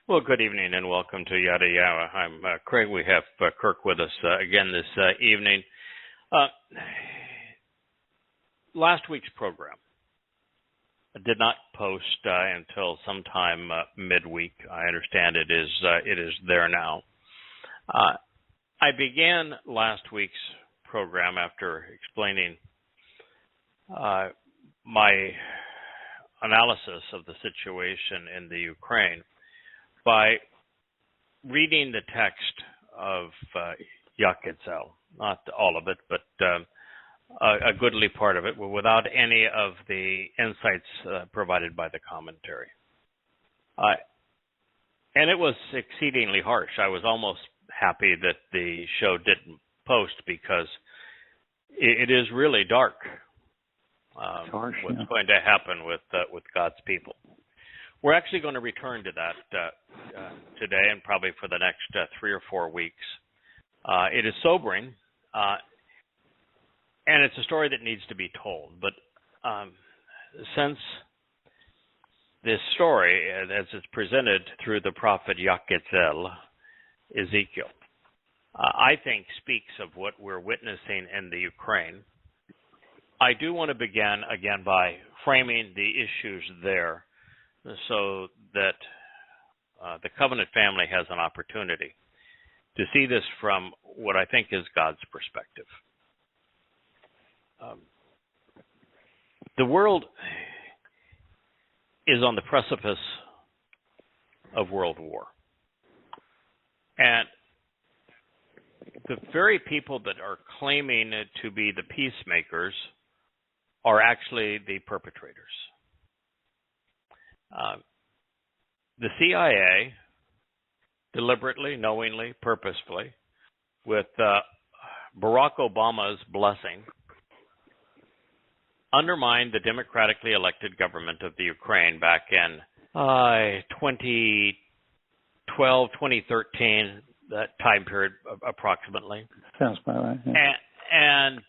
Well, good evening and welcome to Yada Yahowah. I'm Craig. We have Kirk with us again this evening. Last week's program did not post until sometime midweek. I understand it is there now. I began last week's program after explaining my analysis of the situation in the Ukraine by reading the text of Yahowah, not all of it, but a goodly part of it, without any of the insights provided by the commentary. And it was exceedingly harsh. I was almost happy that the show didn't post because it is really dark. Harsh, what's going to happen with God's people. We're actually going to return to that today and probably for the next 3 or 4 weeks. It is sobering, and it's a story that needs to be told. But since this story, as it's presented through the prophet Ezekiel, I think speaks of what we're witnessing in the Ukraine, I do want to begin again by framing the issues there so that the covenant family has an opportunity to see this from what I think is God's perspective. The world is on the precipice of world war. And the very people that are claiming to be the peacemakers are actually the perpetrators. The CIA, deliberately, knowingly, purposefully, with Barack Obama's blessing, undermined the democratically elected government of the Ukraine back in 2012, 2013, that time period approximately. Sounds about right. Yeah. And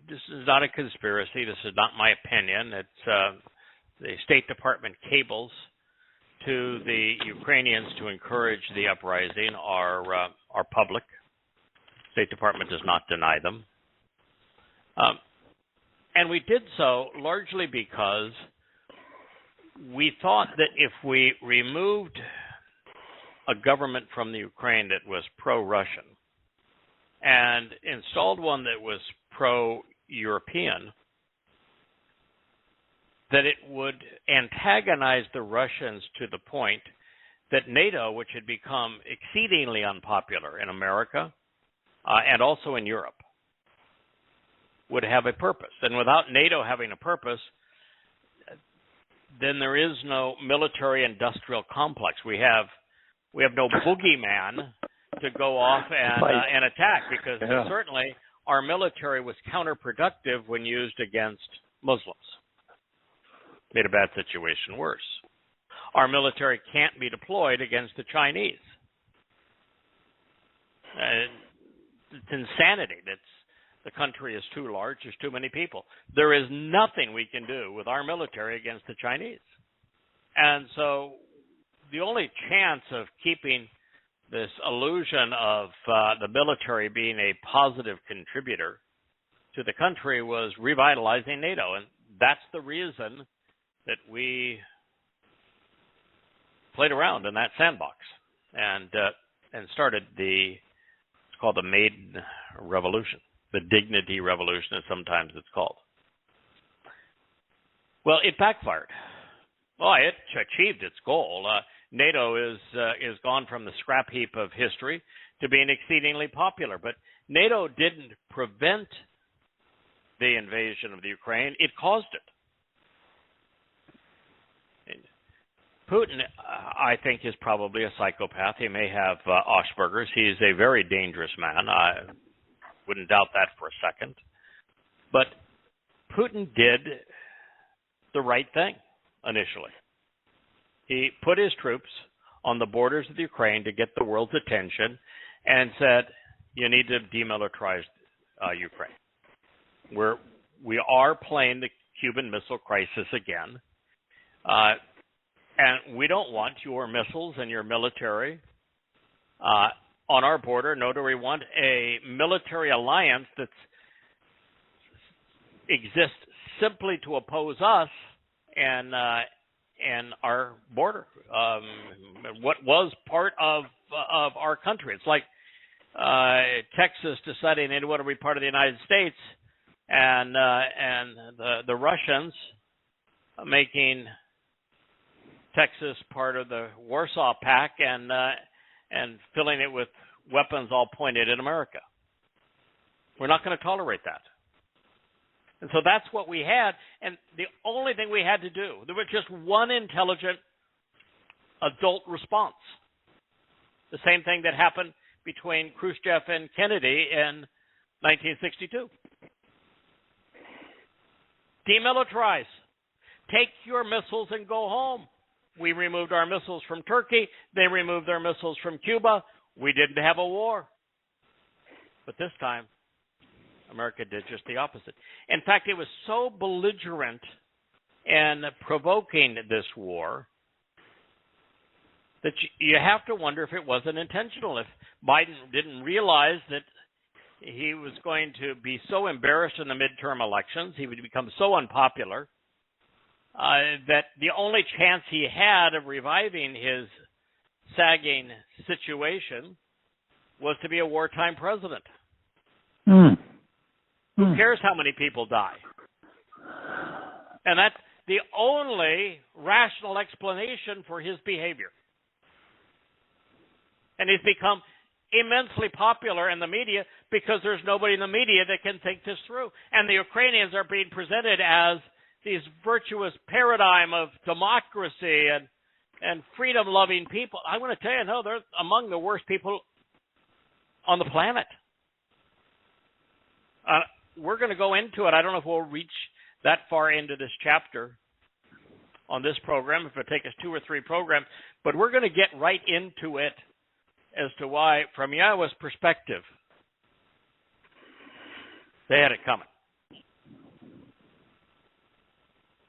this is not a conspiracy. This is not my opinion. It's the State Department cables to the Ukrainians to encourage the uprising are public. State Department does not deny them. And we did so largely because we thought that if we removed a government from the Ukraine that was pro-Russian and installed one that was pro-European, that it would antagonize the Russians to the point that NATO, which had become exceedingly unpopular in America and also in Europe, would have a purpose. And without NATO having a purpose, then there is no military-industrial complex. We have no boogeyman to go off and attack, because certainly our military was counterproductive when used against Muslims. Made a bad situation worse. Our military can't be deployed against the Chinese. It's insanity. The country is too large. There's too many people. There is nothing we can do with our military against the Chinese. And so the only chance of keeping this illusion of the military being a positive contributor to the country was revitalizing NATO. And that's the reason that we played around in that sandbox and started it's called the Maiden Revolution. The Dignity Revolution, as sometimes it's called. Well, it backfired. Well, it achieved its goal. NATO is gone from the scrap heap of history to being exceedingly popular. But NATO didn't prevent the invasion of the Ukraine. It caused it. Putin, I think, is probably a psychopath. He may have Asperger's. He's a very dangerous man. I wouldn't doubt that for a second. But Putin did the right thing initially. He put his troops on the borders of the Ukraine to get the world's attention and said, you need to demilitarize Ukraine. We are playing the Cuban Missile Crisis again. And we don't want your missiles and your military on our border, nor do we want a military alliance that exists simply to oppose us and our border, what was part of our country. It's like Texas deciding they want to be part of the United States, and the Russians making Texas part of the Warsaw Pact and filling it with weapons all pointed at America. We're not going to tolerate that. And so that's what we had. And the only thing we had to do, there was just one intelligent adult response. The same thing that happened between Khrushchev and Kennedy in 1962. Demilitarize. Take your missiles and go home. We removed our missiles from Turkey. They removed their missiles from Cuba. We didn't have a war. But this time, America did just the opposite. In fact, it was so belligerent and provoking this war that you have to wonder if it wasn't intentional, if Biden didn't realize that he was going to be so embarrassed in the midterm elections, he would become so unpopular, that the only chance he had of reviving his sagging situation was to be a wartime president. Who cares how many people die? And that's the only rational explanation for his behavior. And he's become immensely popular in the media because there's nobody in the media that can think this through. And the Ukrainians are being presented as these virtuous paradigm of democracy and freedom-loving people. I want to tell you, no, they're among the worst people on the planet. We're going to go into it. I don't know if we'll reach that far into this chapter on this program, if it'll take us 2 or 3 programs, but we're going to get right into it as to why, from Yahweh's perspective, they had it coming.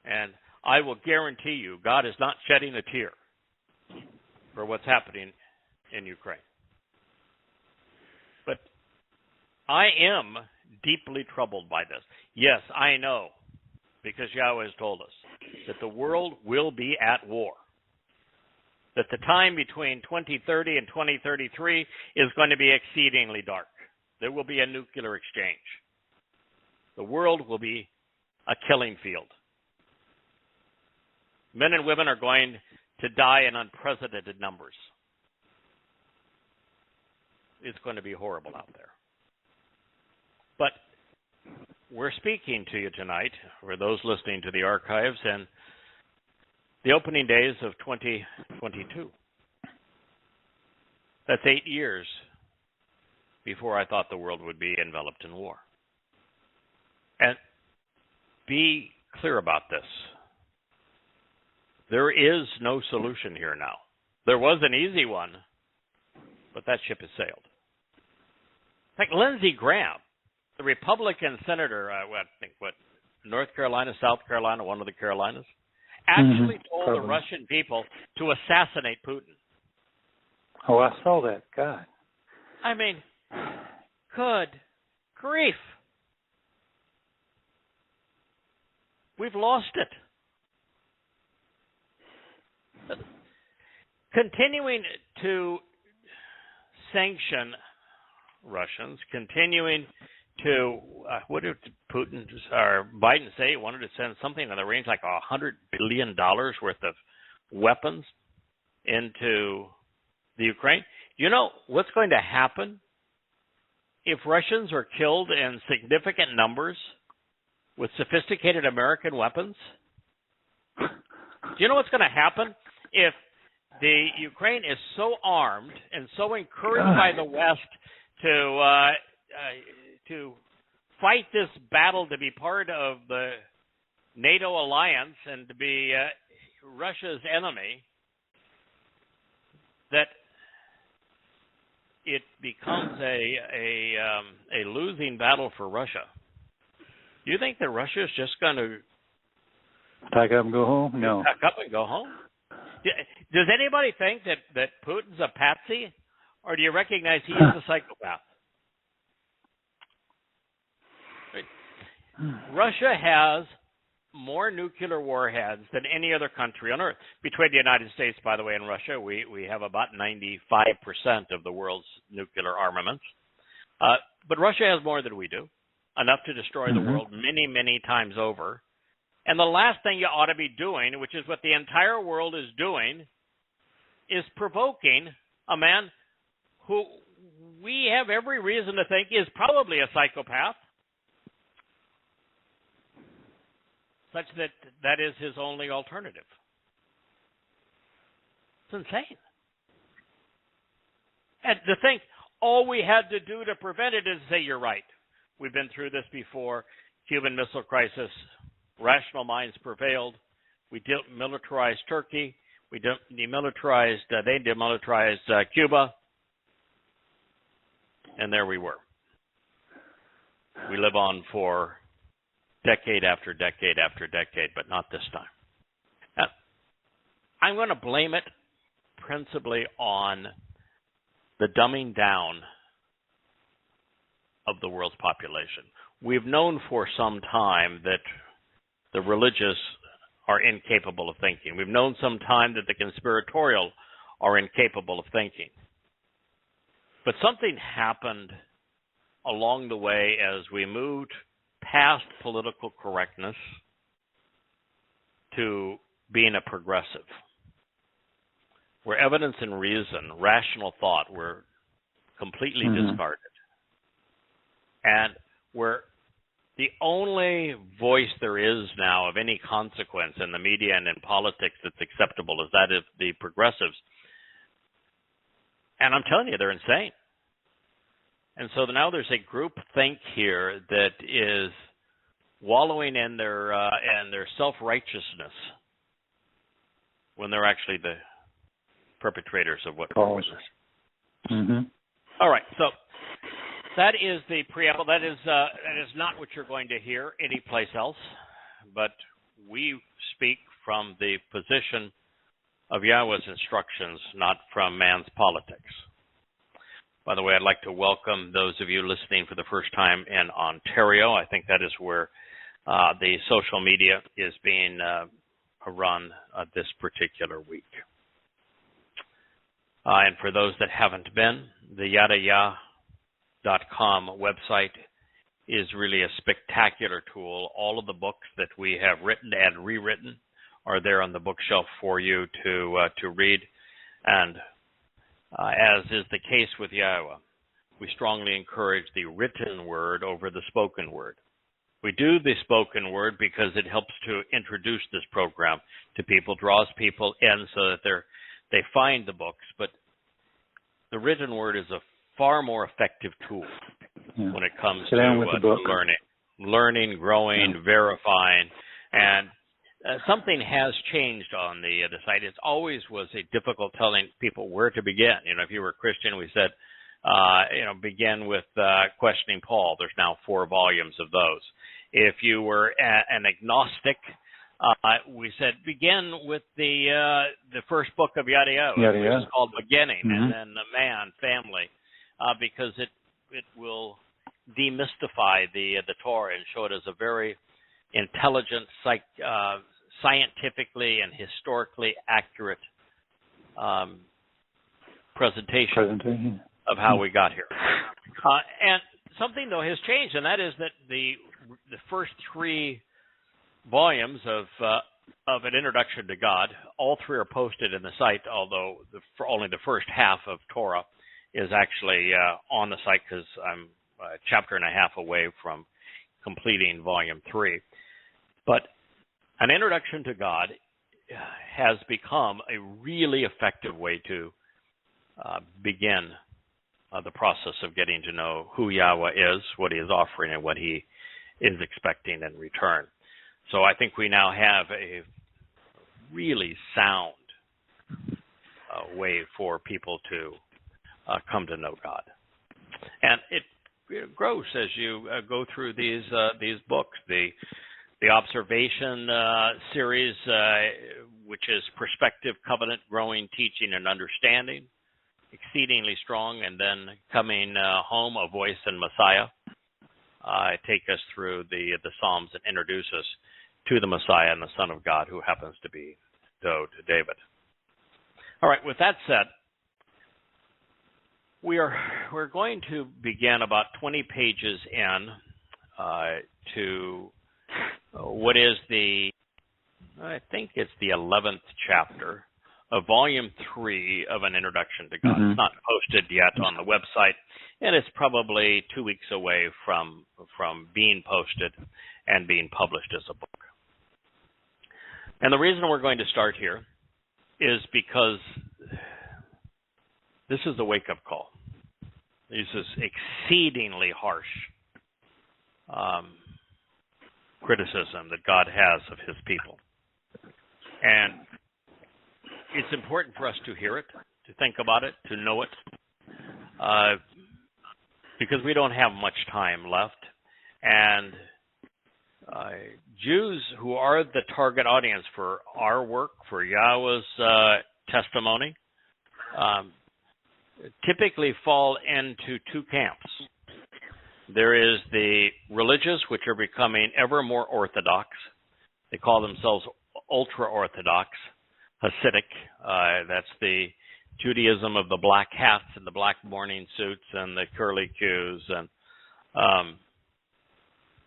And I will guarantee you, God is not shedding a tear for what's happening in Ukraine. But I am deeply troubled by this. Yes, I know, because Yahweh has told us that the world will be at war. That the time between 2030 and 2033 is going to be exceedingly dark. There will be a nuclear exchange. The world will be a killing field. Men and women are going to die in unprecedented numbers. It's going to be horrible out there. But we're speaking to you tonight, for those listening to the archives, and the opening days of 2022. That's 8 years before I thought the world would be enveloped in war. And be clear about this. There is no solution here now. There was an easy one, but that ship has sailed. In fact, Lindsey Graham, the Republican senator, North Carolina, South Carolina, one of the Carolinas, actually told the Russian people to assassinate Putin. Oh, I saw that. God. I mean, good grief. We've lost it. Continuing to sanction Russians, continuing to, what did Putin or Biden say? He wanted to send something in the range like $100 billion worth of weapons into the Ukraine. You know what's going to happen if Russians are killed in significant numbers with sophisticated American weapons? Do you know what's going to happen if the Ukraine is so armed and so encouraged by the West to fight this battle, to be part of the NATO alliance and to be Russia's enemy, that it becomes a losing battle for Russia? Do you think that Russia is just going to pack up and go home? No. Pack up and go home? Does anybody think that Putin's a patsy, or do you recognize he is a psychopath? Russia has more nuclear warheads than any other country on Earth. Between the United States, by the way, and Russia, we have about 95% of the world's nuclear armaments. But Russia has more than we do, enough to destroy the world many, many times over. And the last thing you ought to be doing, which is what the entire world is doing, is provoking a man who we have every reason to think is probably a psychopath, such that is his only alternative. It's insane. And to think all we had to do to prevent it is say, you're right. We've been through this before. Cuban Missile Crisis, rational minds prevailed. We demilitarized Turkey. We demilitarized, they demilitarized Cuba. And there we were. We live on for decade after decade after decade, but not this time. Now, I'm going to blame it principally on the dumbing down of the world's population. We've known for some time that the religious are incapable of thinking. We've known some time that the conspiratorial are incapable of thinking. But something happened along the way as we moved past political correctness to being a progressive, where evidence and reason, rational thought were completely discarded, and where the only voice there is now of any consequence in the media and in politics that's acceptable is that of the progressives. And I'm telling you, they're insane. And so now there's a group think here that is wallowing in their self-righteousness when they're actually the perpetrators of what we're witnessing. All right, so that is the preamble. That is not what you're going to hear anyplace else, but we speak from the position of Yahweh's instructions, not from man's politics. By the way, I'd like to welcome those of you listening for the first time in Ontario. I think that is where the social media is being run this particular week. And for those that haven't been, the YadaYah.com website is really a spectacular tool. All of the books that we have written and rewritten are there on the bookshelf for you to read. And as is the case with Yahowah, we strongly encourage the written word over the spoken word. We do the spoken word because it helps to introduce this program to people, draws people in so that they find the books. But the written word is a far more effective tool when it comes to learning, growing, verifying, and something has changed on the site. It always was a difficult telling people where to begin. If you were a Christian, we said, begin with questioning Paul. There's now 4 volumes of those. If you were an agnostic, we said begin with the first book of Yada Yahowah, which is called Beginning, and then the man, family, because it will demystify the Torah and show it as a very intelligent, scientifically and historically accurate presentation of how we got here. And something, though, has changed, and that is that the first 3 volumes of an introduction to God, all 3 are posted in the site, although only the first half of Torah is actually on the site because I'm a chapter and a half away from completing volume 3. But an introduction to God has become a really effective way to begin the process of getting to know who Yahweh is, what he is offering, and what he is expecting in return. So I think we now have a really sound way for people to come to know God. And it grows as you go through these books. The the observation series, which is Perspective, Covenant, Growing, Teaching, and Understanding, exceedingly strong, and then Coming Home, A Voice and Messiah, take us through the Psalms and introduce us to the Messiah and the Son of God, who happens to be David. All right, with that said, we're going to begin about 20 pages in to what is I think it's the 11th chapter of Volume 3 of An Introduction to God. Mm-hmm. It's not posted yet on the website, and it's probably 2 weeks away from being posted and being published as a book. And the reason we're going to start here is because this is a wake-up call. This is exceedingly harsh criticism that God has of his people. And it's important for us to hear it, to think about it, to know it, because we don't have much time left. And Jews who are the target audience for our work, for Yahweh's testimony, typically fall into two camps. There is the religious, which are becoming ever more orthodox. They call themselves ultra-orthodox, Hasidic. That's the Judaism of the black hats and the black morning suits and the curly cues. And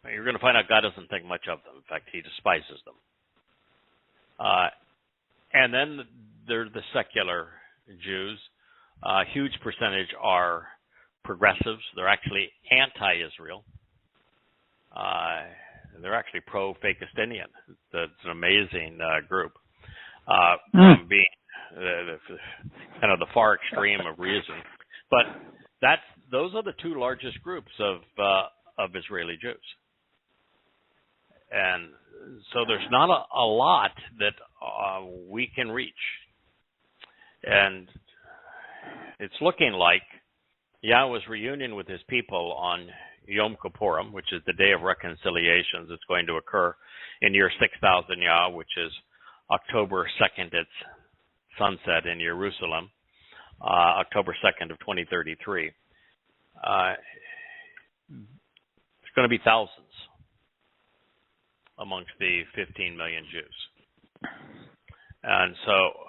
you're going to find out God doesn't think much of them. In fact, he despises them. And then there's the secular Jews. A huge percentage are progressives. They're actually anti-Israel. They're actually pro-Fakistinian. It's an amazing group. From being kind of the far extreme of reason. But those are the two largest groups of Israeli Jews. And so there's not a lot that we can reach. And it's looking like Yahweh's reunion with his people on Yom Kippurim, which is the Day of Reconciliations. It's going to occur in year 6000 Yah, which is October 2nd at sunset in Jerusalem, October 2nd of 2033. It's going to be thousands amongst the 15 million Jews. And so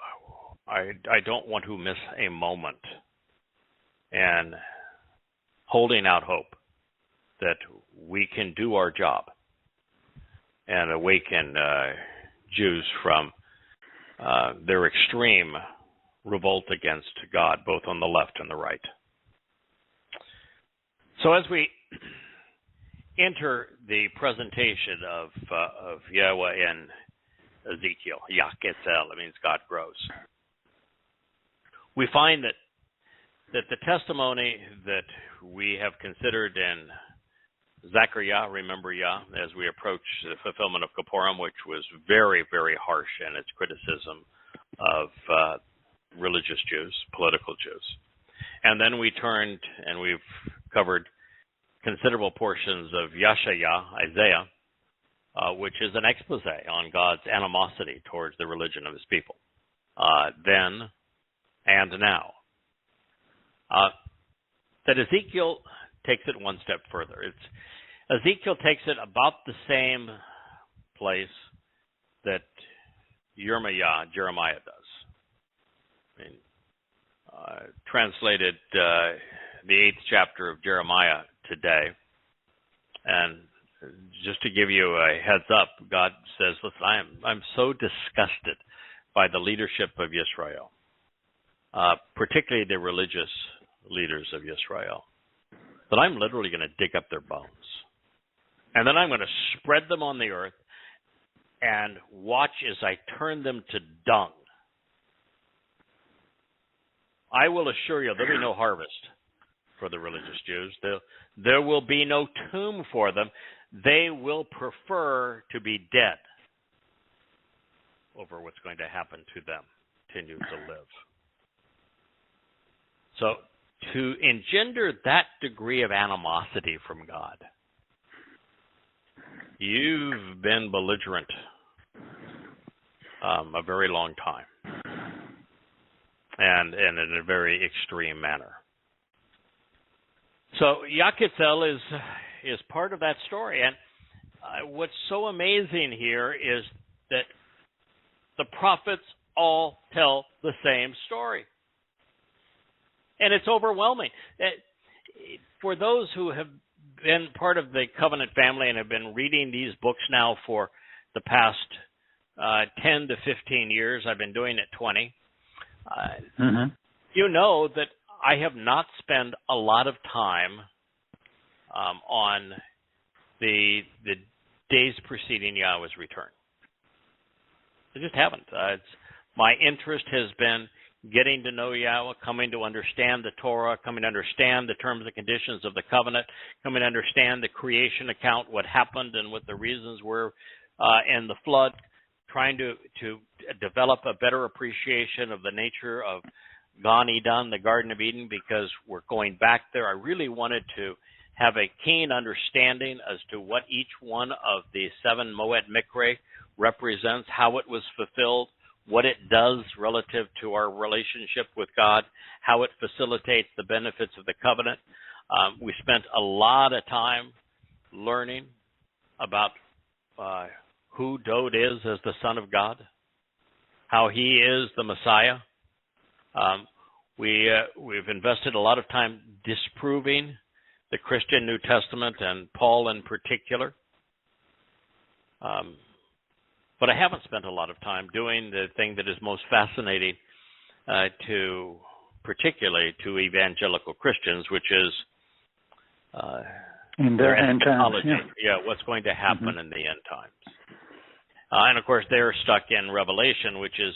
I don't want to miss a moment in holding out hope that we can do our job and awaken Jews from their extreme revolt against God, both on the left and the right. So as we enter the presentation of Yahweh in Ezekiel, Yah-Ketzel, it means God grows, we find that the testimony that we have considered in Zechariah, remember Yah, as we approach the fulfillment of Kippurim, which was very, very harsh in its criticism of religious Jews, political Jews. And then we turned and we've covered considerable portions of Yeshaya, Isaiah, which is an expose on God's animosity towards the religion of his people, then and now. That Ezekiel takes it one step further. Ezekiel takes it about the same place that Jeremiah does. I mean, translated the 8th chapter of Jeremiah today, and just to give you a heads up, God says, "Listen, I'm so disgusted by the leadership of Israel, particularly the religious leaders of Israel, that I'm literally going to dig up their bones. And then I'm going to spread them on the earth and watch as I turn them to dung. I will assure you there'll be no harvest for the religious Jews. There will be no tomb for them. They will prefer to be dead over what's going to happen to them, continue to live." So to engender that degree of animosity from God, you've been belligerent a very long time, and in a very extreme manner. So Yakitzel is part of that story, and what's so amazing here is that the prophets all tell the same story, and it's overwhelming. For those who have been part of the covenant family and have been reading these books now for the past 10 to 15 years, I've been doing it 20, you know that I have not spent a lot of time on the days preceding Yahweh's return. I just haven't. My interest has been getting to know Yahweh, coming to understand the Torah, coming to understand the terms and conditions of the covenant, coming to understand the creation account, what happened and what the reasons were in the flood, trying to develop a better appreciation of the nature of Gan Eden, the Garden of Eden, because we're going back there. I really wanted to have a keen understanding as to what each one of the 7 Moed Mikre represents, how it was fulfilled, what it does relative to our relationship with God, how it facilitates the benefits of the covenant. We spent a lot of time learning about who Dod is as the Son of God, how he is the Messiah. We've invested a lot of time disproving the Christian New Testament and Paul in particular. But I haven't spent a lot of time doing the thing that is most fascinating particularly to evangelical Christians, which is in their end times. What's going to happen in the end times. And of course, they're stuck in Revelation, which is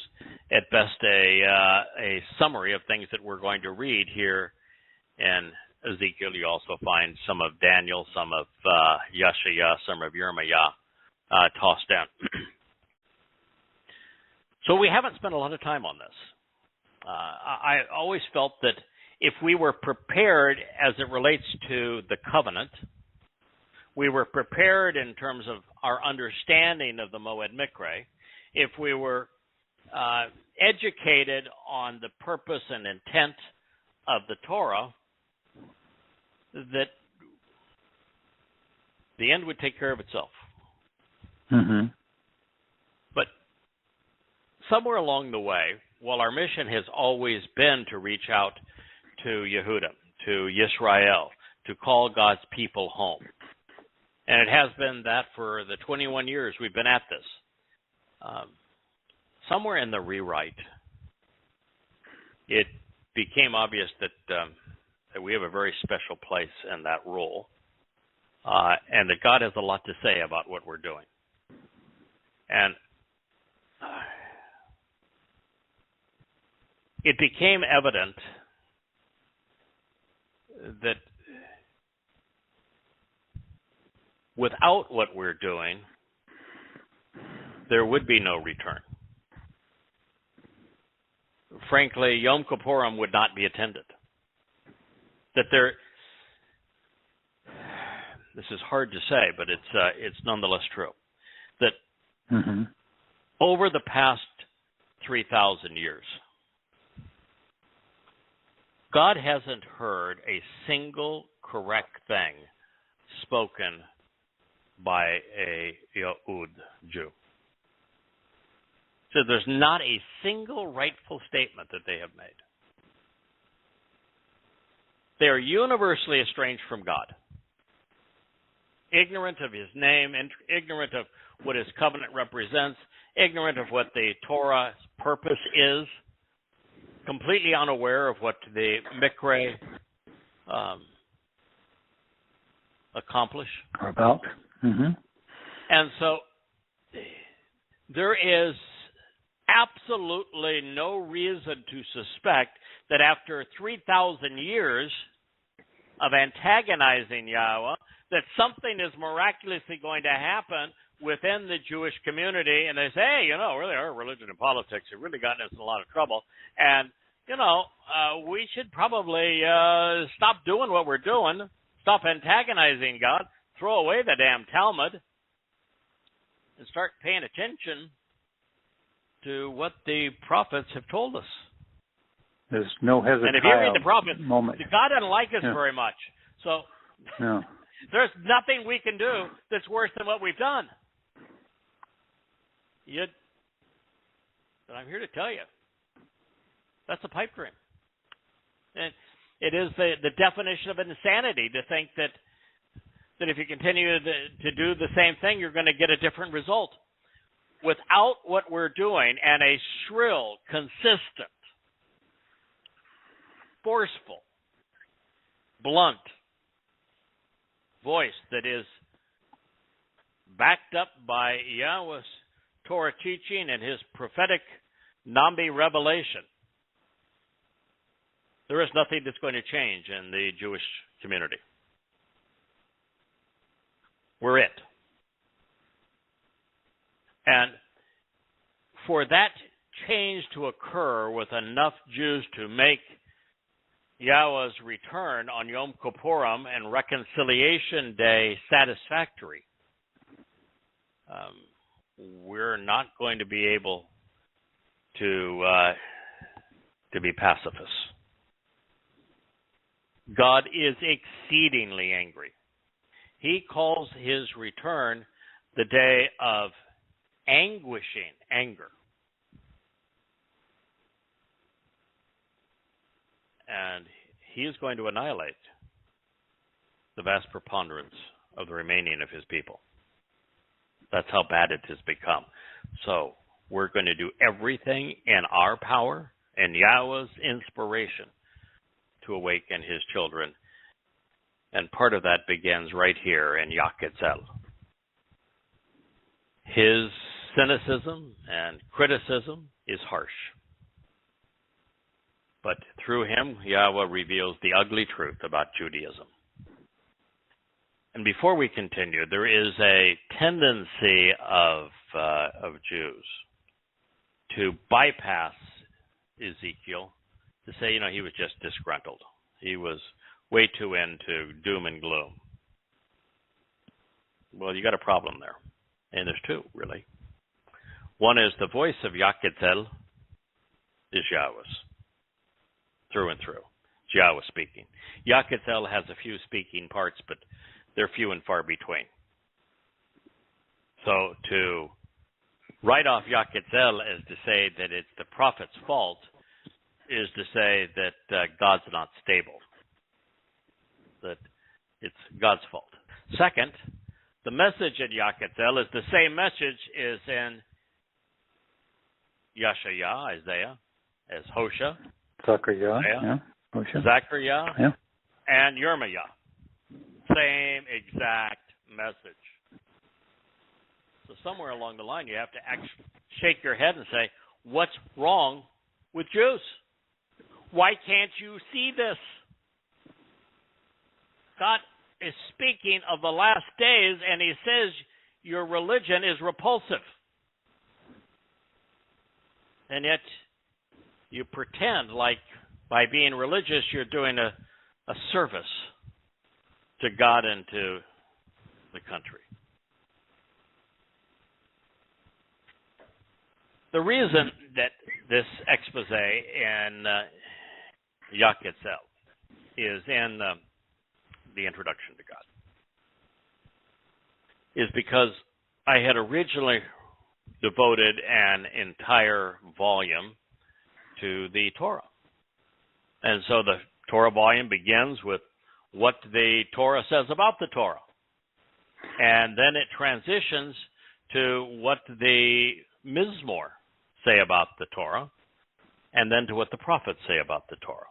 at best a summary of things that we're going to read here in Ezekiel. You also find some of Daniel, some of Yeshaya, some of Yirmiah tossed down. So we haven't spent a lot of time on this. I always felt that if we were prepared as it relates to the covenant, we were prepared in terms of our understanding of the Moed Mikre, if we were educated on the purpose and intent of the Torah, that the end would take care of itself. But somewhere along the way, while our mission has always been to reach out to Yehuda, to Yisrael, to call God's people home, and it has been that for the 21 years we've been at this, somewhere in the rewrite, it became obvious that we have a very special place in that role, and that God has a lot to say about what we're doing. And it became evident that without what we're doing, there would be no return. Frankly, Yom Kippurim would not be attended. This is hard to say, but it's nonetheless true, that over the past 3,000 years, God hasn't heard a single correct thing spoken by a Yehud Jew. So there's not a single rightful statement that they have made. They are universally estranged from God, ignorant of his name, ignorant of what his covenant represents, ignorant of what the Torah's purpose is, completely unaware of what the Mikre accomplish. Or about. And so there is absolutely no reason to suspect that after 3,000 years of antagonizing Yahweh, that something is miraculously going to happen within the Jewish community, and they say, hey, really our religion and politics have really gotten us in a lot of trouble, and, we should probably stop doing what we're doing, stop antagonizing God, throw away the damn Talmud, and start paying attention to what the prophets have told us. There's no Hezekiah And if you read the prophets, moment. God doesn't like us very much. So No. there's nothing we can do that's worse than what we've done. But I'm here to tell you, that's a pipe dream. And it is the definition of insanity to think that if you continue to do the same thing, you're going to get a different result. Without what we're doing and a shrill, consistent, forceful, blunt voice that is backed up by Yahweh's Torah teaching and his prophetic Nambi revelation, there is nothing that's going to change in the Jewish community. We're it. And for that change to occur with enough Jews to make Yahweh's return on Yom Kippurim and Reconciliation Day satisfactory, we're not going to be able to be pacifists. God is exceedingly angry. He calls his return the day of anguishing anger. And he is going to annihilate the vast preponderance of the remaining of his people. That's how bad it has become. So we're going to do everything in our power and Yahweh's inspiration to awaken his children. And part of that begins right here in Yahweh. His cynicism and criticism is harsh. But through him, Yahweh reveals the ugly truth about Judaism. And before we continue, there is a tendency of Jews to bypass Ezekiel, to say, he was just disgruntled. He was way too into doom and gloom. Well, you got a problem there. And there's two, really. One is the voice of Yahweh is Yahweh's, through and through. It's Yahweh speaking. Yahweh has a few speaking parts, but they're few and far between. So to write off Yahweh as to say that it's the prophet's fault is to say that God's not stable, that it's God's fault. Second, the message in Yahweh is the same message is in Yashaya, Isaiah, as Hosea, Zechariah, Zechariah, and Yirmiah. Same exact message. So somewhere along the line, you have to actually shake your head and say, what's wrong with Jews? Why can't you see this? God is speaking of the last days, and he says your religion is repulsive. And yet you pretend like by being religious you're doing a service to God and to the country. The reason that this expose in Yahweh is in the introduction to God is because I had originally devoted an entire volume to the Torah. And so the Torah volume begins with what the Torah says about the Torah. And then it transitions to what the Mizmor say about the Torah, and then to what the prophets say about the Torah.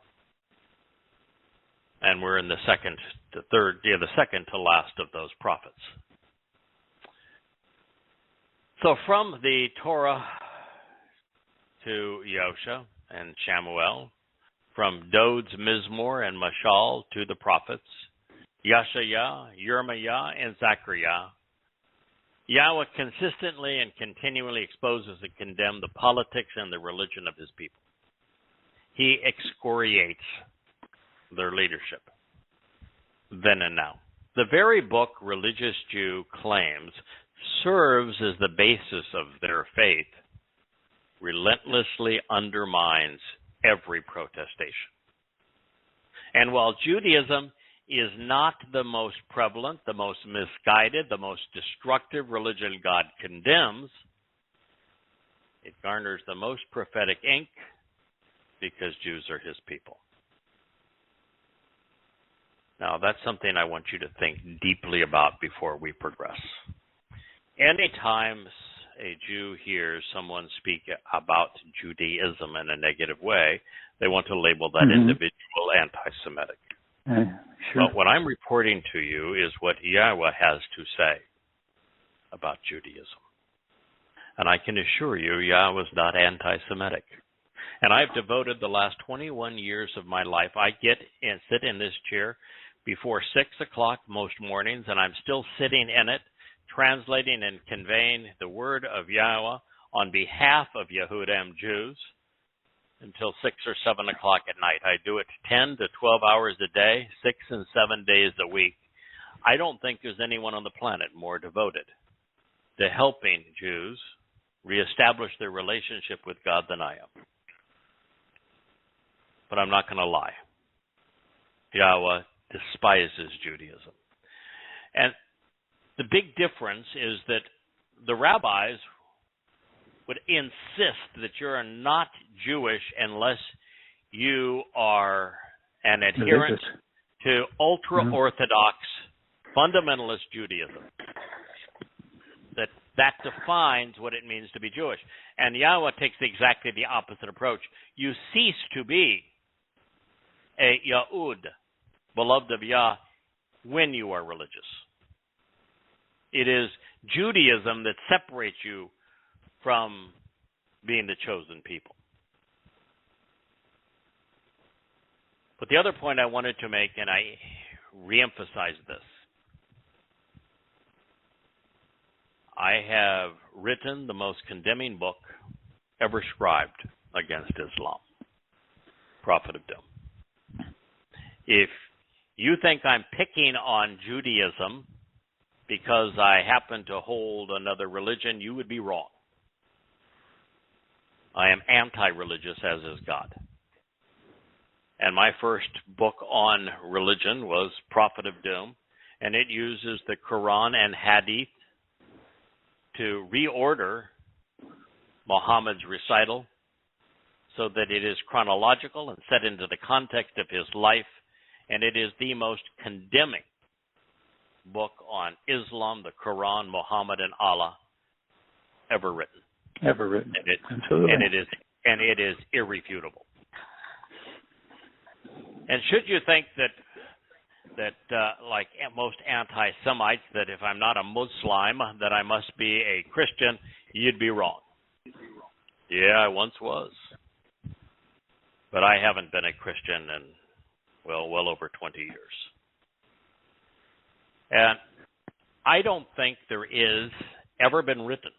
And we're in the second to last of those prophets. So from the Torah to Yosha and Shamuel, from Dod's Mizmor and Mashal to the prophets, Yashaya, Yirmiah, and Zechariah, Yahweh consistently and continually exposes and condemns the politics and the religion of his people. He excoriates their leadership, then and now. The very book Religious Jew claims serves as the basis of their faith relentlessly undermines every protestation. And while Judaism is not the most prevalent, the most misguided, the most destructive religion God condemns, it garners the most prophetic ink because Jews are his people. Now, that's something I want you to think deeply about before we progress. Anytime a Jew hears someone speak about Judaism in a negative way, they want to label that individual anti-Semitic. Sure. But what I'm reporting to you is what Yahweh has to say about Judaism. And I can assure you, Yahweh is not anti-Semitic. And I've devoted the last 21 years of my life. I get and sit in this chair before 6 o'clock most mornings, and I'm still sitting in it, translating and conveying the word of Yahweh on behalf of Yehudim Jews until 6 or 7 o'clock at night. I do it 10 to 12 hours a day, 6 and 7 days a week. I don't think there's anyone on the planet more devoted to helping Jews reestablish their relationship with God than I am. But I'm not going to lie. Yahweh despises Judaism. And the big difference is that the rabbis would insist that you're not Jewish unless you are an adherent to ultra-Orthodox fundamentalist Judaism. That defines what it means to be Jewish. And Yahweh takes exactly the opposite approach. You cease to be a Yahud, beloved of Yah, when you are religious. It is Judaism that separates you from being the chosen people. But the other point I wanted to make, and I reemphasize this, I have written the most condemning book ever scribed against Islam, Prophet of Doom. If you think I'm picking on Judaism because I happen to hold another religion, you would be wrong. I am anti-religious, as is God. And my first book on religion was Prophet of Doom, and it uses the Quran and Hadith to reorder Muhammad's recital so that it is chronological and set into the context of his life, and it is the most condemning book on Islam, the Quran, Muhammad, and Allah ever written. Ever written. And it is irrefutable. And should you think that like most anti-Semites, that if I'm not a Muslim, that I must be a Christian, you'd be wrong. Yeah, I once was. But I haven't been a Christian in, well over 20 years. And I don't think there is ever been written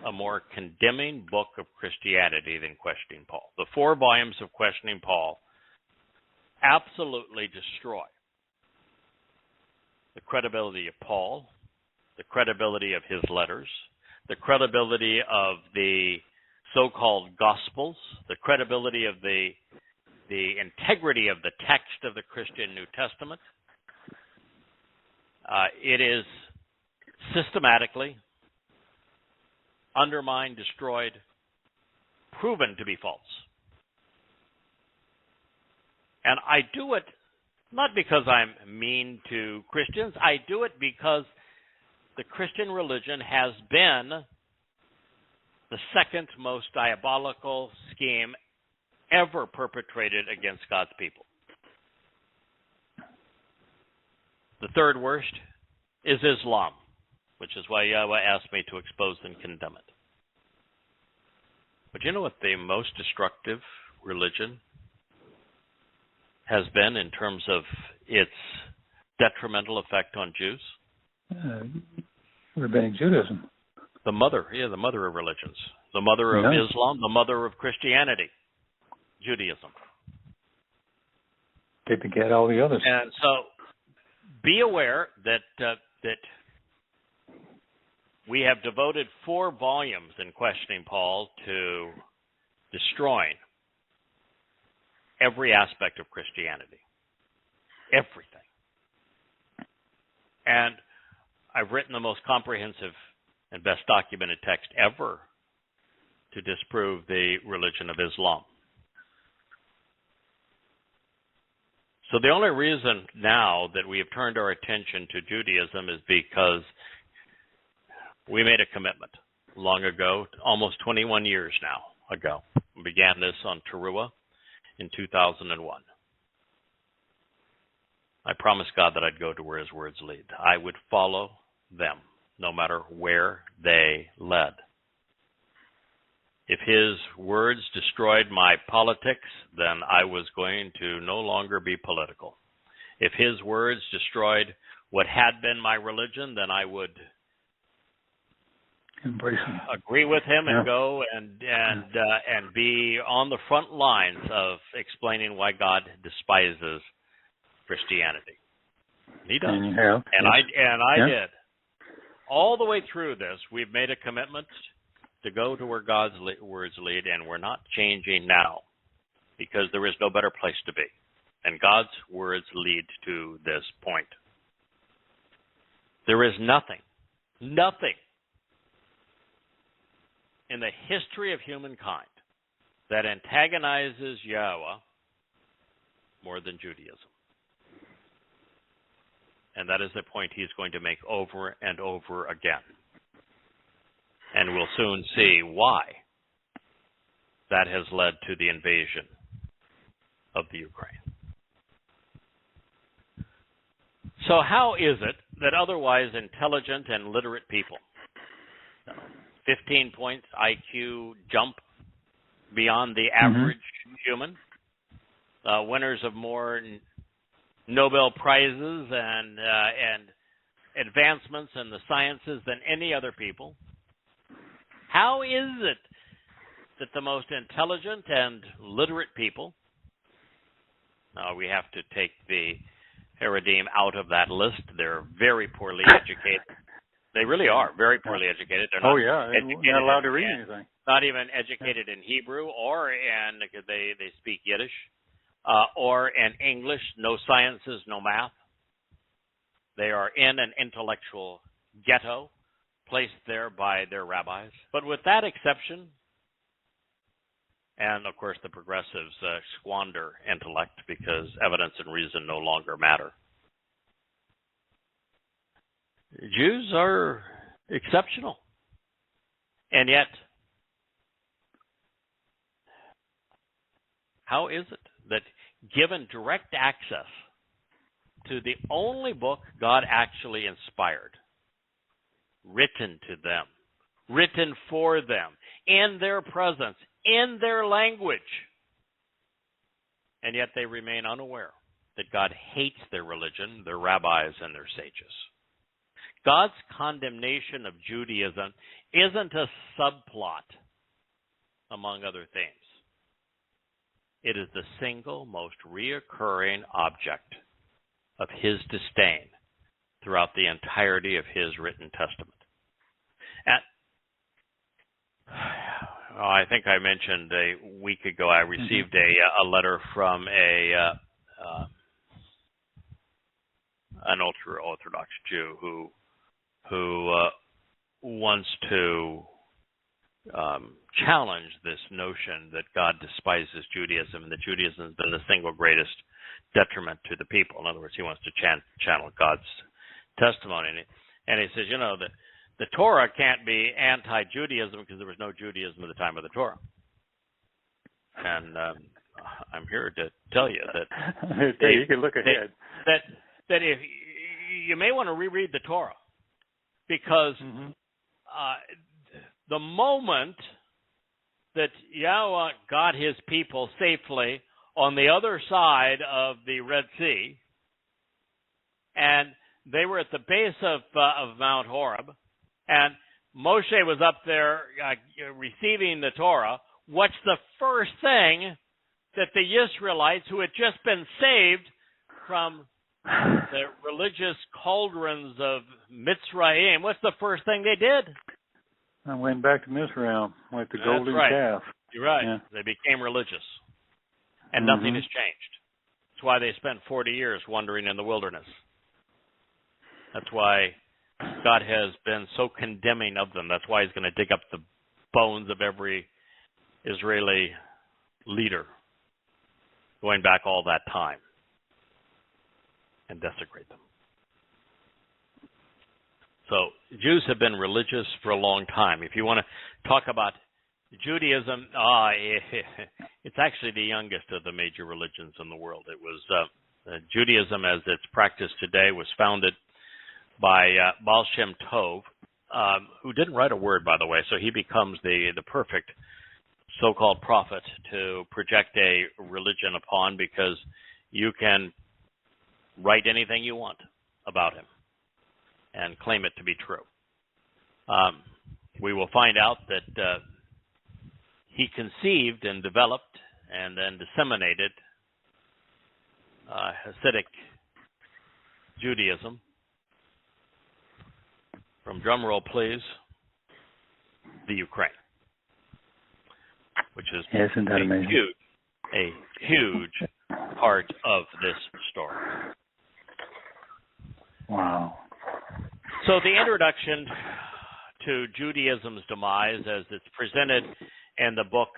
a more condemning book of Christianity than Questioning Paul. The 4 volumes of Questioning Paul absolutely destroy the credibility of Paul, the credibility of his letters, the credibility of the so-called Gospels, the credibility of the integrity of the text of the Christian New Testament. It is systematically undermined, destroyed, proven to be false. And I do it not because I'm mean to Christians. I do it because the Christian religion has been the second most diabolical scheme ever perpetrated against God's people. The third worst is Islam, which is why Yahweh asked me to expose and condemn it. But you know what the most destructive religion has been in terms of its detrimental effect on Jews? Rabbinic Judaism. The mother of religions. The mother of Islam, the mother of Christianity, Judaism. They beget all the others. And so be aware that we have devoted 4 volumes in questioning Paul to destroying every aspect of Christianity. Everything. And I've written the most comprehensive and best documented text ever to disprove the religion of Islam. So the only reason now that we have turned our attention to Judaism is because we made a commitment long ago, almost 21 years now ago. We began this on Towrah in 2001. I promised God that I'd go to where His words lead. I would follow them, no matter where they led. If His words destroyed my politics, then I was going to no longer be political. If His words destroyed what had been my religion, then I would embrace Him, agree with Him, and go and be on the front lines of explaining why God despises Christianity. He does. And you have. And yes. I did. All the way through this, we've made a commitment to go to where God's words lead, and we're not changing now because there is no better place to be. And God's words lead to this point. There is nothing in the history of humankind that antagonizes Yahweh more than Judaism. And that is the point He's going to make over and over again. And we'll soon see why that has led to the invasion of the Ukraine. So how is it that otherwise intelligent and literate people, 15 points IQ jump beyond the average human, winners of more Nobel Prizes and advancements in the sciences than any other people, how is it that the most intelligent and literate people, we have to take the Haredim out of that list. They're very poorly educated. They really are very poorly educated. They're not they're not allowed to read anything. Not even educated in Hebrew or they speak Yiddish or in English. No sciences, no math. They are in an intellectual ghetto placed there by their rabbis. But with that exception, and of course the progressives squander intellect because evidence and reason no longer matter. Jews are exceptional. And yet, how is it that given direct access to the only book God actually inspired, written to them, written for them, in their presence, in their language, and yet they remain unaware that God hates their religion, their rabbis, and their sages? God's condemnation of Judaism isn't a subplot, among other themes. It is the single most reoccurring object of His disdain throughout the entirety of His written testament. And I think I mentioned a week ago I received a letter from an ultra-Orthodox Jew who wants to challenge this notion that God despises Judaism and that Judaism has been the single greatest detriment to the people. In other words, he wants to channel God's testimony. And he says, the Torah can't be anti-Judaism because there was no Judaism at the time of the Torah. And I'm here to tell you that you can look ahead. That if you may want to reread the Torah, because the moment that Yahweh got His people safely on the other side of the Red Sea, and they were at the base of Mount Horeb, and Moshe was up there receiving the Torah, what's the first thing that the Israelites, who had just been saved from the religious cauldrons of Mitzrayim, what's the first thing they did? I went back to Mizraim with the golden right. calf. You're right. Yeah. They became religious. And nothing has changed. That's why they spent 40 years wandering in the wilderness. That's why God has been so condemning of them. That's why he's going to dig up the bones of every Israeli leader going back all that time and desecrate them. So Jews have been religious for a long time. If you want to talk about Judaism, it's actually the youngest of the major religions in the world. It was Judaism, as it's practiced today, was founded by Baal Shem Tov, who didn't write a word, by the way, so he becomes the perfect so-called prophet to project a religion upon, because you can write anything you want about him and claim it to be true. We will find out that he conceived and developed and then disseminated Hasidic Judaism. From drum roll, please, the Ukraine, which is Isn't that amazing? a huge part of this story. Wow. So the introduction to Judaism's demise, as it's presented in the book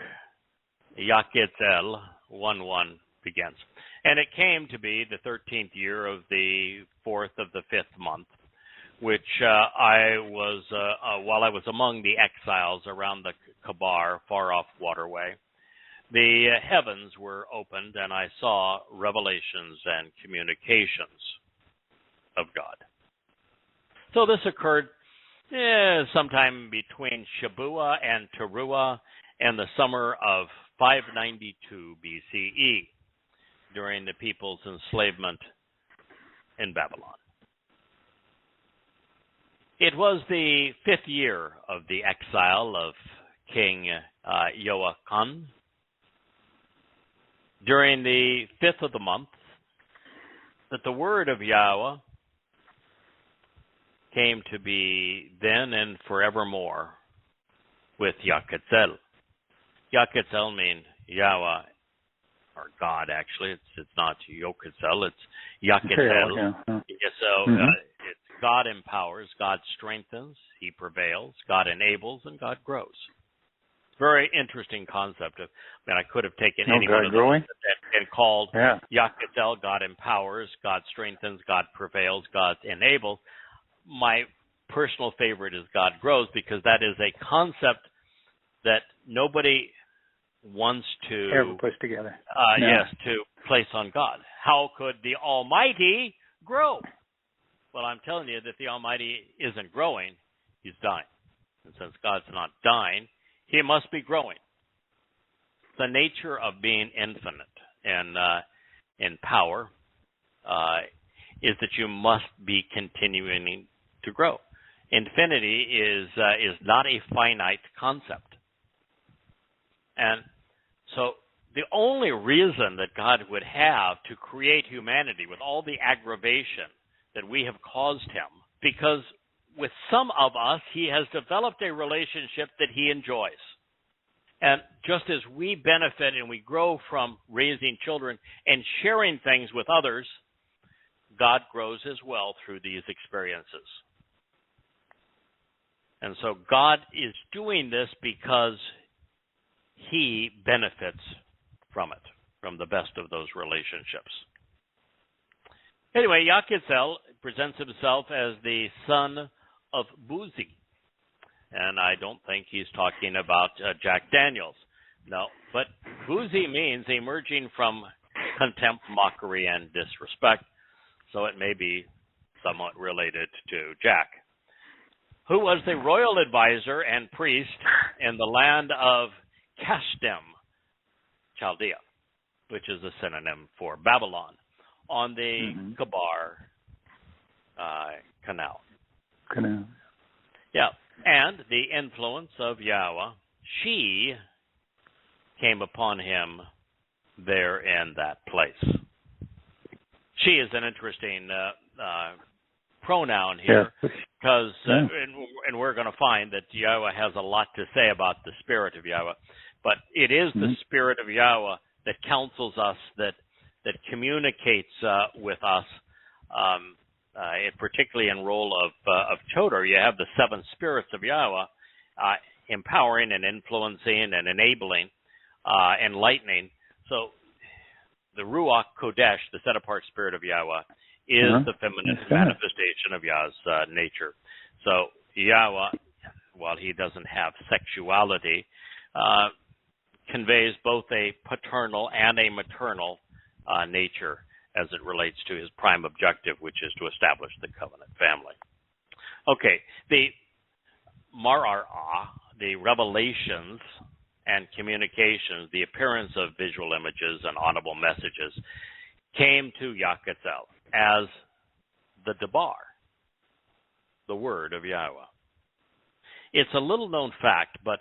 Yaketel 1:1, begins. And it came to be the 13th year of the 4th of the 5th month, which while I was among the exiles around the Kabar, far-off waterway, the heavens were opened, and I saw revelations and communications of God. So this occurred sometime between Shabua and Teruah in the summer of 592 BCE, during the people's enslavement in Babylon. It was the 5th year of the exile of King Joachim. During the 5th of the month, that the word of Yahweh came to be then and forevermore with Yaketel. Yaketel means Yahweh, or God, actually. It's not Yoketel, it's Yaketel. So it's God empowers, God strengthens, he prevails, God enables, and God grows. Very interesting concept. I could have taken any one of those and called Yaketel, God empowers, God strengthens, God prevails, God enables. My personal favorite is God grows, because that is a concept that nobody wants to ever puts together. Yes, to place on God. How could the Almighty grow? Well, I'm telling you that the Almighty isn't growing, he's dying. And since God's not dying, he must be growing. The nature of being infinite and in power is that you must be continuing to grow. Infinity is not a finite concept. And so the only reason that God would have to create humanity with all the aggravation that we have caused him, because with some of us, he has developed a relationship that he enjoys. And just as we benefit and we grow from raising children and sharing things with others, God grows as well through these experiences. And so God is doing this because he benefits from it, from the best of those relationships. Anyway, Yaketel presents himself as the son of Buzi. And I don't think he's talking about Jack Daniels. No, but Buzi means emerging from contempt, mockery, and disrespect. So it may be somewhat related to Jack, who was the royal advisor and priest in the land of Kasdim, Chaldea, which is a synonym for Babylon, on the Kabar Canal. Yeah, and the influence of Yahweh, she came upon him there in that place. She is an interesting pronoun here, because and we're going to find that Yahweh has a lot to say about the Spirit of Yahweh, but it is the Spirit of Yahweh that counsels us, that communicates with us, particularly in role of Towrah. You have the seven spirits of Yahweh, empowering and influencing and enabling, enlightening. So the Ruach Kodesh, the set-apart Spirit of Yahweh, is the feminine manifestation of Yah's nature. So Yahweh, while he doesn't have sexuality, conveys both a paternal and a maternal nature as it relates to his prime objective, which is to establish the covenant family. Okay, the Mar'ah, the revelations and communications, the appearance of visual images and audible messages, came to Yahweh as the Debar, the Word of Yahweh. It's a little-known fact, but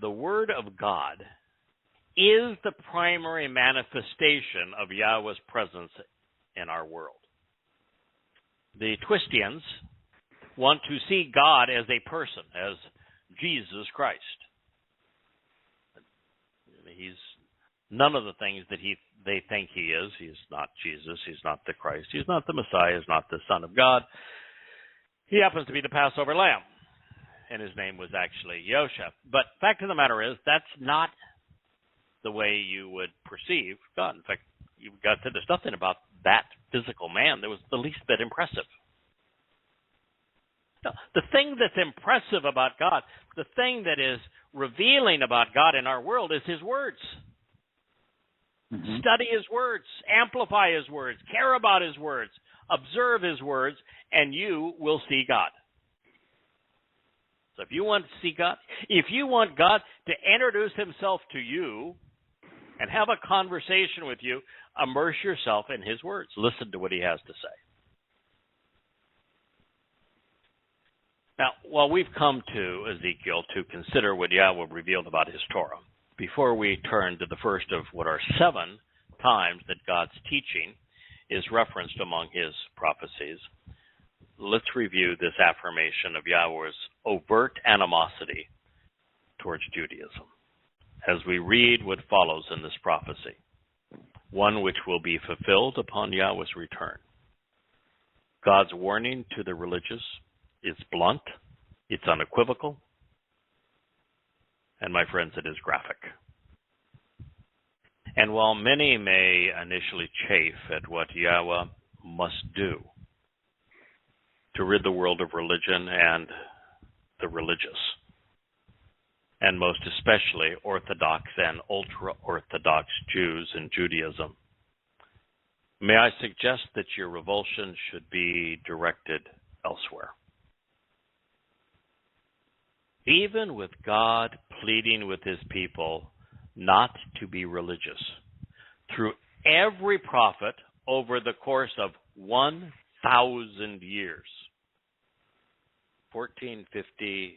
the Word of God is the primary manifestation of Yahweh's presence in our world. The Twistians want to see God as a person, as Jesus Christ. He's none of the things that they think he is. He's not Jesus. He's not the Christ. He's not the Messiah. He's not the Son of God. He happens to be the Passover lamb, and his name was actually Yosha. But fact of the matter is, that's not the way you would perceive God. In fact, you got to, there's nothing about that physical man that was the least bit impressive. No, the thing that's impressive about God, the thing that is revealing about God in our world, is his words. Study his words, amplify his words, care about his words, observe his words, and you will see God. So if you want to see God, if you want God to introduce himself to you and have a conversation with you, immerse yourself in his words. Listen to what he has to say. Now, while we've come to Ezekiel to consider what Yahweh revealed about his Torah, before we turn to the first of what are 7 times that God's teaching is referenced among his prophecies, let's review this affirmation of Yahweh's overt animosity towards Judaism as we read what follows in this prophecy, one which will be fulfilled upon Yahweh's return. God's warning to the religious is blunt, it's unequivocal, and my friends, it is graphic. And while many may initially chafe at what Yahweh must do to rid the world of religion and the religious, and most especially Orthodox and ultra-Orthodox Jews in Judaism, may I suggest that your revulsion should be directed elsewhere. Even with God pleading with his people not to be religious, through every prophet over the course of 1,000 years, 1450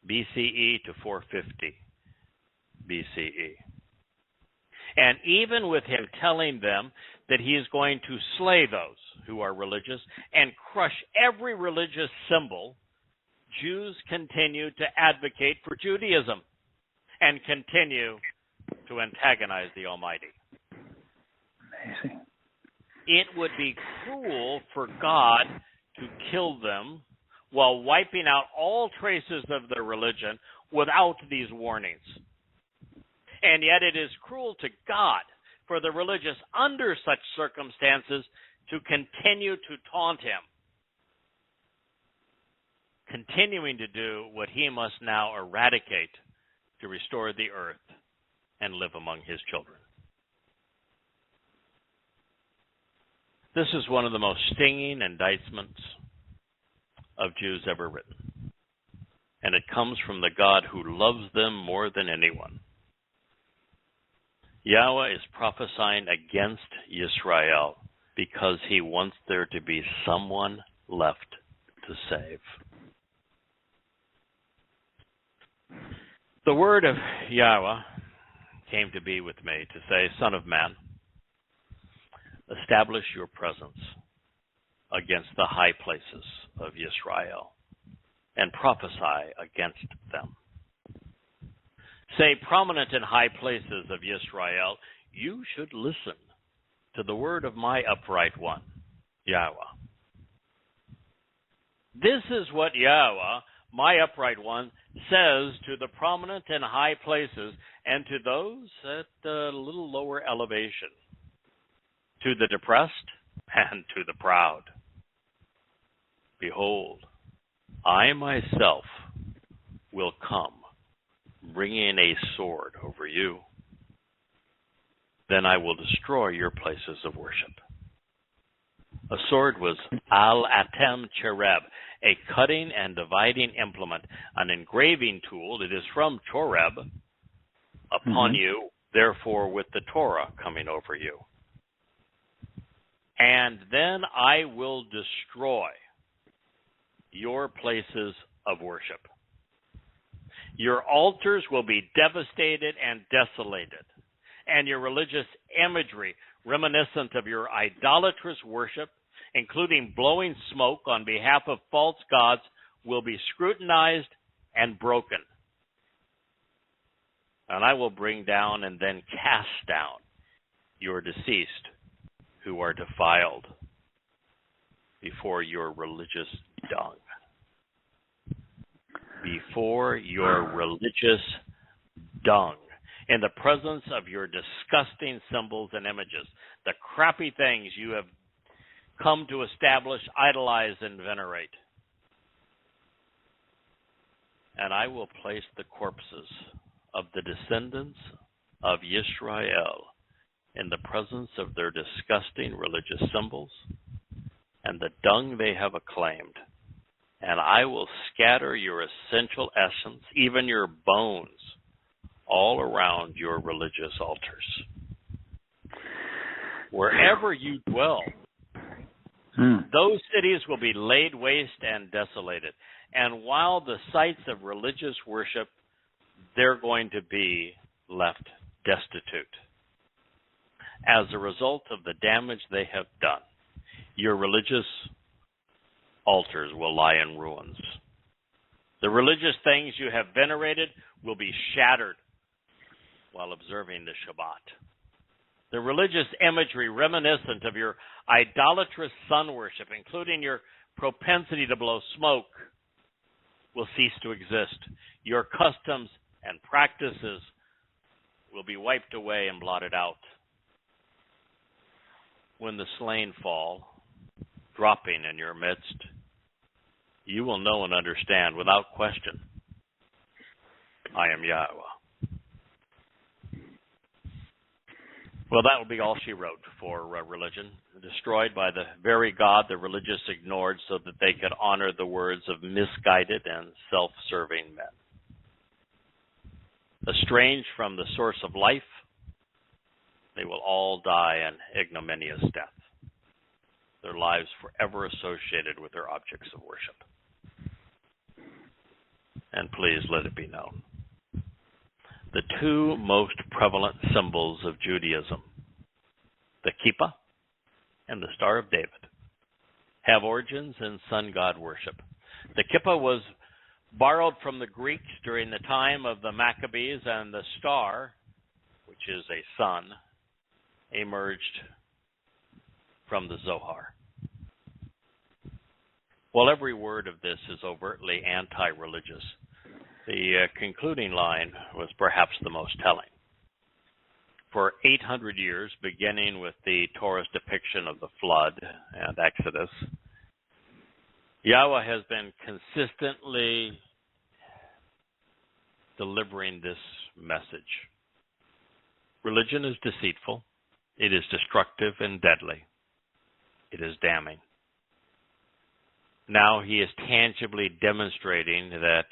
BCE to 450 BCE. And even with him telling them that he is going to slay those who are religious and crush every religious symbol, Jews continue to advocate for Judaism and continue to antagonize the Almighty. Amazing. It would be cruel for God to kill them while wiping out all traces of their religion without these warnings. And yet it is cruel to God for the religious under such circumstances to continue to taunt him, continuing to do what he must now eradicate to restore the earth and live among his children. This is one of the most stinging indictments of Jews ever written. And it comes from the God who loves them more than anyone. Yahweh is prophesying against Yisrael because he wants there to be someone left to save. The word of Yahweh came to be with me to say, Son of man, establish your presence against the high places of Israel and prophesy against them. Say, prominent in high places of Israel, you should listen to the word of my upright one, Yahweh. This is what Yahweh, my upright one, says to the prominent in high places and to those at a little lower elevation, to the depressed and to the proud. Behold, I myself will come, bringing a sword over you. Then I will destroy your places of worship. A sword was al-atem chereb, a cutting and dividing implement, an engraving tool. It is from Choreb upon you, therefore with the Torah coming over you. And then I will destroy your places of worship. Your altars will be devastated and desolated, and your religious imagery, reminiscent of your idolatrous worship, including blowing smoke on behalf of false gods, will be scrutinized and broken. And I will bring down and then cast down your deceased who are defiled before your religious dung. Before your religious dung, in the presence of your disgusting symbols and images, the crappy things you have come to establish, idolize, and venerate. And I will place the corpses of the descendants of Israel in the presence of their disgusting religious symbols and the dung they have acclaimed. And I will scatter your essential essence, even your bones, all around your religious altars. Wherever you dwell, those cities will be laid waste and desolated. And while the sites of religious worship, they're going to be left destitute. As a result of the damage they have done, your religious altars will lie in ruins. The religious things you have venerated will be shattered while observing the Shabat. The religious imagery reminiscent of your idolatrous sun worship, including your propensity to blow smoke, will cease to exist. Your customs and practices will be wiped away and blotted out. When the slain fall, dropping in your midst, you will know and understand without question, I am Yahweh. Well, that will be all she wrote for religion, destroyed by the very God the religious ignored so that they could honor the words of misguided and self-serving men. Estranged from the source of life, they will all die an ignominious death, their lives forever associated with their objects of worship. And please let it be known, the two most prevalent symbols of Judaism, the kippah and the Star of David, have origins in sun god worship. The kippah was borrowed from the Greeks during the time of the Maccabees, and the star, which is a sun, emerged from the Zohar. While every word of this is overtly anti-religious, the concluding line was perhaps the most telling. For 800 years, beginning with the Torah's depiction of the flood and Exodus, Yahweh has been consistently delivering this message. Religion is deceitful. It is destructive and deadly. It is damning. Now he is tangibly demonstrating that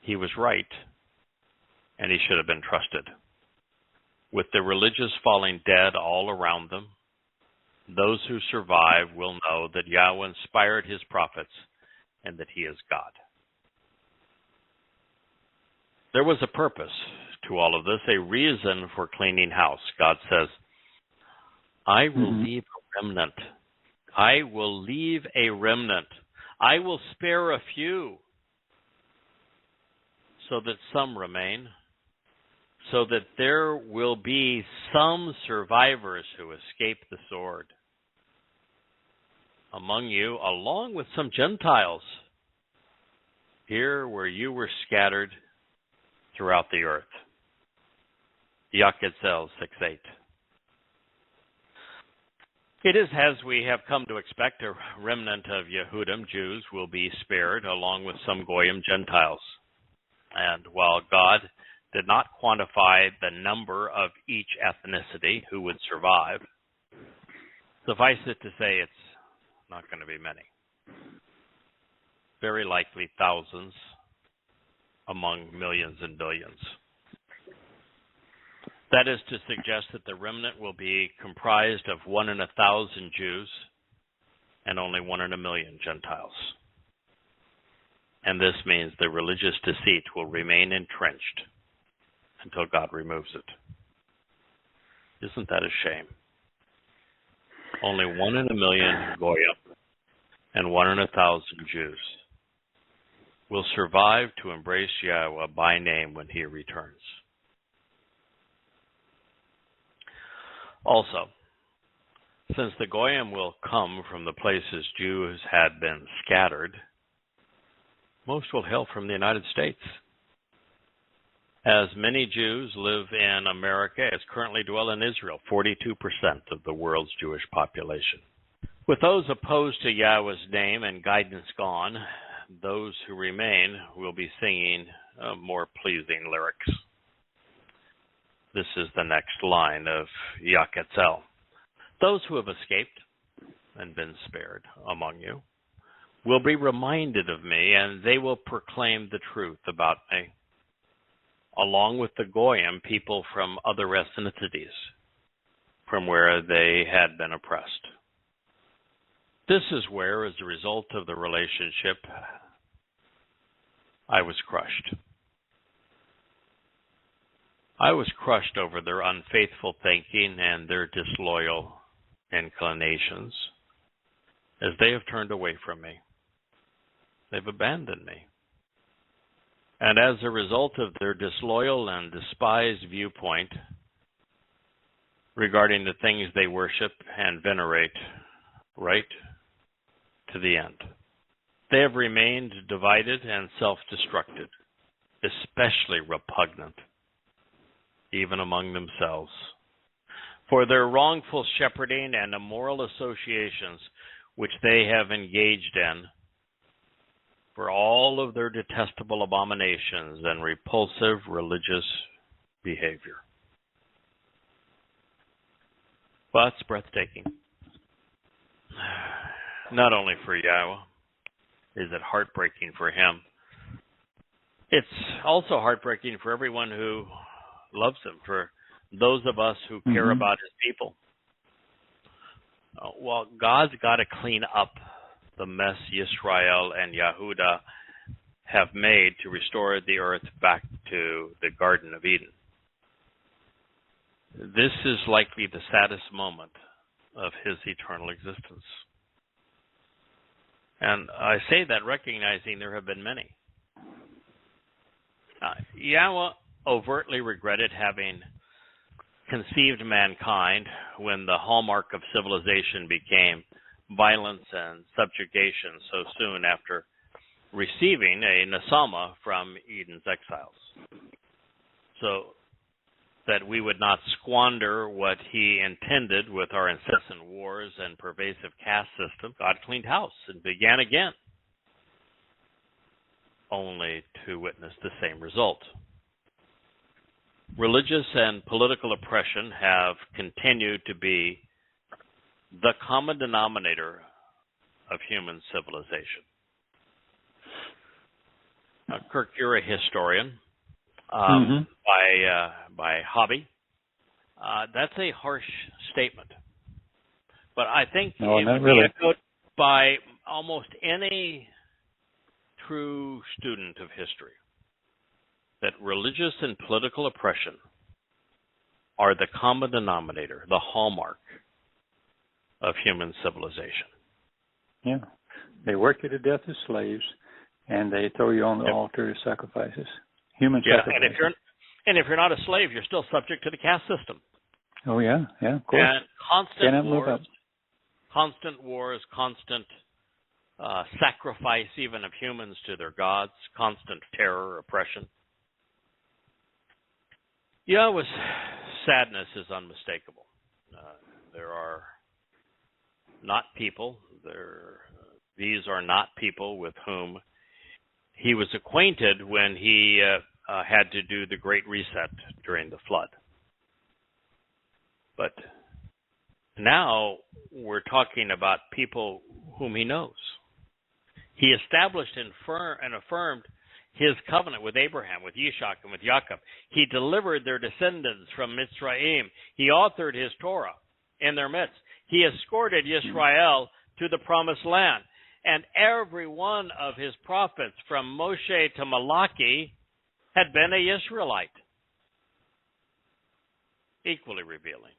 he was right and he should have been trusted. With the religious falling dead all around them, those who survive will know that Yahweh inspired his prophets and that he is God. There was a purpose to all of this, a reason for cleaning house. God says, I will leave a remnant. I will leave a remnant. I will spare a few so that some remain, so that there will be some survivors who escape the sword among you, along with some Gentiles, here where you were scattered throughout the earth. Yahowah 6:8. It is as we have come to expect, a remnant of Yehudim, Jews, will be spared, along with some Goyim, Gentiles. And while God did not quantify the number of each ethnicity who would survive, suffice it to say it's not going to be many. Very likely thousands among millions and billions. That is to suggest that the remnant will be comprised of 1 in 1,000 Jews and only 1 in 1,000,000 Gentiles. And this means the religious deceit will remain entrenched until God removes it. Isn't that a shame? Only 1 in 1,000,000 Goyim and 1 in 1,000 Jews will survive to embrace Yahweh by name when he returns. Also, since the Goyim will come from the places Jews had been scattered, most will hail from the United States. As many Jews live in America as currently dwell in Israel, 42% of the world's Jewish population. With those opposed to Yahweh's name and guidance gone, those who remain will be singing more pleasing lyrics. This is the next line of Yahowah. Those who have escaped and been spared among you will be reminded of me, and they will proclaim the truth about me, along with the Goyim, people from other ethnicities, from where they had been oppressed. This is where, as a result of the relationship, I was crushed. I was crushed over their unfaithful thinking and their disloyal inclinations, as they have turned away from me. They've abandoned me. And as a result of their disloyal and despised viewpoint regarding the things they worship and venerate, right to the end, they have remained divided and self-destructed, especially repugnant, even among themselves, for their wrongful shepherding and immoral associations which they have engaged in, for all of their detestable abominations and repulsive religious behavior. But it's breathtaking. Not only for Yahweh is it heartbreaking for him, it's also heartbreaking for everyone who loves him, for those of us who care about his people. Well, God's got to clean up the mess Yisrael and Yehuda have made to restore the earth back to the Garden of Eden. This is likely the saddest moment of his eternal existence. And I say that recognizing there have been many. Yahweh overtly regretted having conceived mankind when the hallmark of civilization became violence and subjugation so soon after receiving a Nesama from Eden's exiles, so that we would not squander what he intended with our incessant wars and pervasive caste system. God cleaned house and began again, only to witness the same result. Religious and political oppression have continued to be the common denominator of human civilization. Kirk, you're a historian by hobby. That's a harsh statement, but I think it would be echoed by almost any true student of history, that religious and political oppression are the common denominator, the hallmark of human civilization. Yeah. They work you to death as slaves, and they throw you on the altar as sacrifices. Human sacrifices. And if you're not a slave, you're still subject to the caste system. Oh, yeah, of course. And constant wars, constant sacrifice even of humans to their gods, constant terror, oppression. Yahweh's sadness is unmistakable. There are not people. These are not people with whom he was acquainted when he had to do the Great Reset during the flood. But now we're talking about people whom he knows. He established and affirmed his covenant with Abraham, with Yishak, and with Jacob. He delivered their descendants from Mitzrayim. He authored his Torah in their midst. He escorted Yisrael to the promised land. And every one of his prophets, from Moshe to Malachi, had been a Israelite. Equally revealing.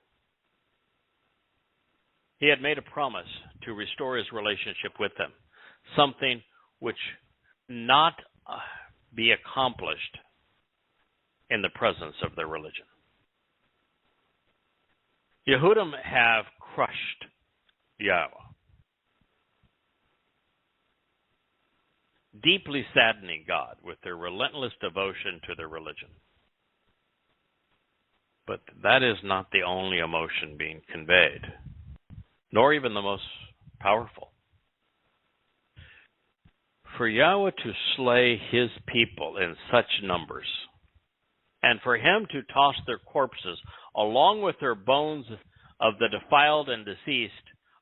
He had made a promise to restore his relationship with them, something which not be accomplished in the presence of their religion. Yehudim have crushed Yahweh, deeply saddening God with their relentless devotion to their religion. But that is not the only emotion being conveyed, nor even the most powerful. For Yahweh to slay his people in such numbers, and for him to toss their corpses along with their bones of the defiled and deceased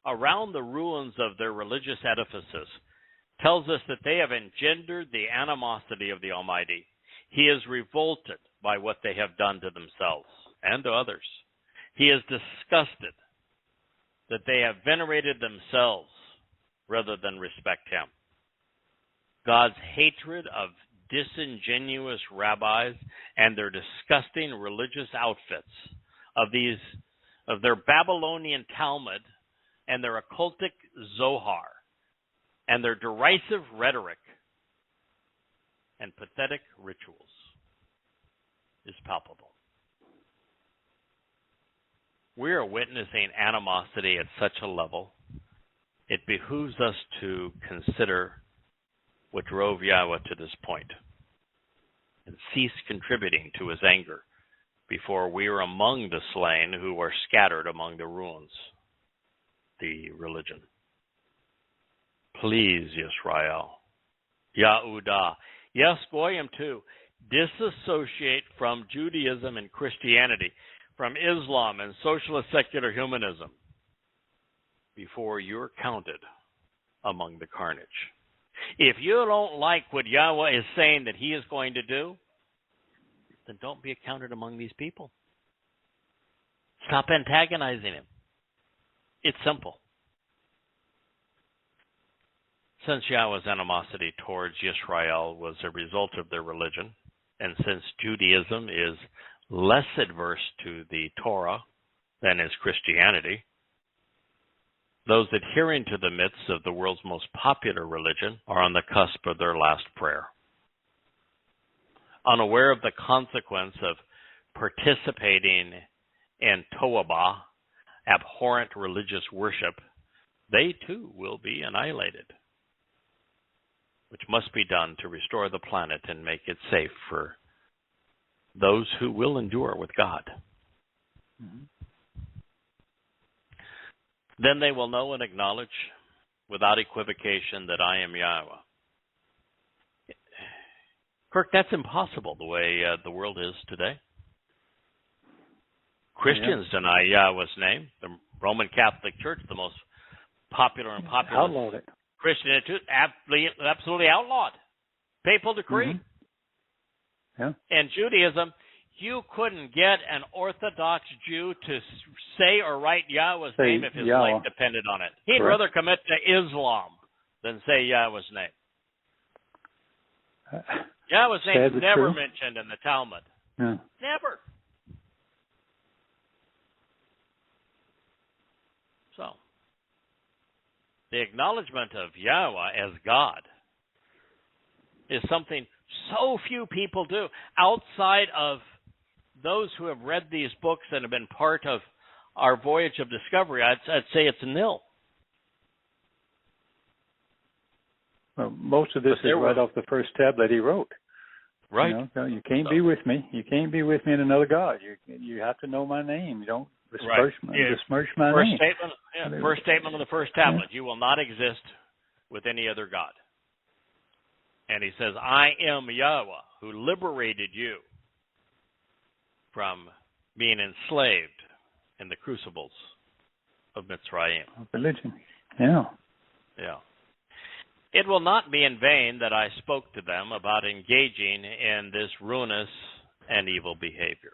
around the ruins of their religious edifices, tells us that they have engendered the animosity of the Almighty. He is revolted by what they have done to themselves and to others. He is disgusted that they have venerated themselves rather than respect him. God's hatred of disingenuous rabbis and their disgusting religious outfits, of their Babylonian Talmud and their occultic Zohar, and their derisive rhetoric and pathetic rituals is palpable. We are witnessing animosity at such a level, it behooves us to consider what drove Yahweh to this point and cease contributing to his anger before we are among the slain who are scattered among the ruins, the religion. Please, Yisrael, Yahudah, yes, Goyim too, disassociate from Judaism and Christianity, from Islam and socialist secular humanism, before you're counted among the carnage. If you don't like what Yahweh is saying that he is going to do, then don't be counted among these people. Stop antagonizing him. It's simple. Since Yahweh's animosity towards Yisrael was a result of their religion, and since Judaism is less adverse to the Torah than is Christianity, those adhering to the myths of the world's most popular religion are on the cusp of their last prayer. Unaware of the consequence of participating in Toabah, abhorrent religious worship, they too will be annihilated, which must be done to restore the planet and make it safe for those who will endure with God. Mm-hmm. Then they will know and acknowledge without equivocation that I am Yahweh. Kirk, that's impossible the way the world is today. Christians deny Yahweh's name. The Roman Catholic Church, the most popular and populous Christian institute, absolutely outlawed. Papal decree. Mm-hmm. Yeah. And Judaism, you couldn't get an Orthodox Jew to say or write Yahweh's name if his life depended on it. He'd rather commit to Islam than say Yahweh's name. Yahweh's name is never mentioned in the Talmud. Yeah. Never. So, the acknowledgement of Yahweh as God is something so few people do outside of those who have read these books and have been part of our voyage of discovery. I'd say it's nil. Well, most of this is right off the first tablet he wrote. Right. You know, you can't be with me. You can't be with me in another God. You have to know my name. You don't besmirch my name. First statement of the first tablet. You will not exist with any other God. And he says, I am Yahweh who liberated you from being enslaved in the crucibles of Mitzrayim. Religion. Yeah. Yeah. It will not be in vain that I spoke to them about engaging in this ruinous and evil behavior.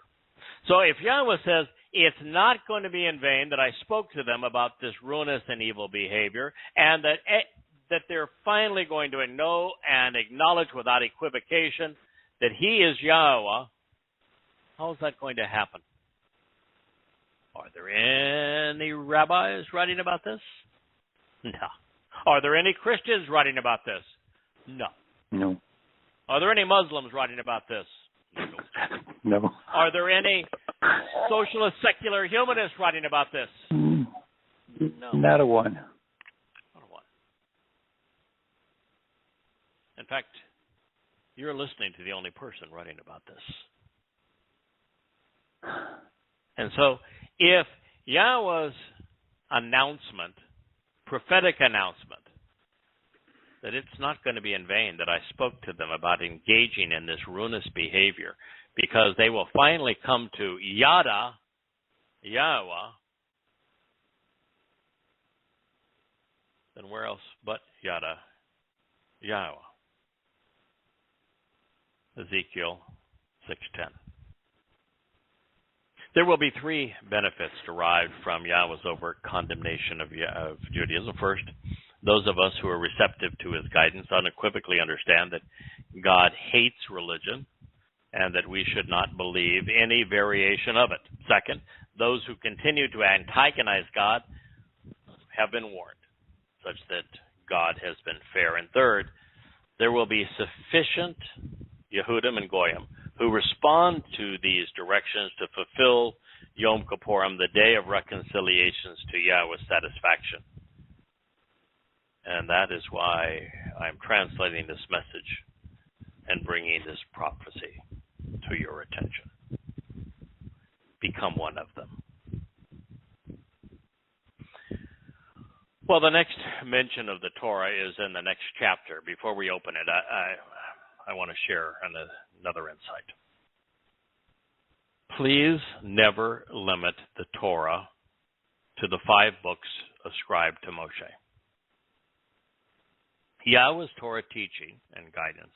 So if Yahweh says, it's not going to be in vain that I spoke to them about this ruinous and evil behavior, and that they're finally going to know and acknowledge without equivocation that he is Yahweh, how is that going to happen? Are there any rabbis writing about this? No. Are there any Christians writing about this? No. No. Are there any Muslims writing about this? No. No. Are there any socialist, secular humanists writing about this? No. Not a one. Not a one. In fact, you're listening to the only person writing about this. And so, if Yahweh's announcement, prophetic announcement, that it's not going to be in vain that I spoke to them about engaging in this ruinous behavior, because they will finally come to Yada Yahowah, then where else but Yada Yahowah? Ezekiel 6:10. There will be three benefits derived from Yahweh's overt condemnation of Judaism. First, those of us who are receptive to his guidance unequivocally understand that God hates religion and that we should not believe any variation of it. Second, those who continue to antagonize God have been warned, such that God has been fair. And third, there will be sufficient Yehudim and Goyim who respond to these directions to fulfill Yom Kippurim, the day of reconciliations, to Yahweh's satisfaction. And that is why I'm translating this message and bringing this prophecy to your attention. Become one of them. Well, the next mention of the Torah is in the next chapter. Before we open it, I want to share another insight. Please never limit the Torah to the 5 books ascribed to Moshe. Yahweh's Torah teaching and guidance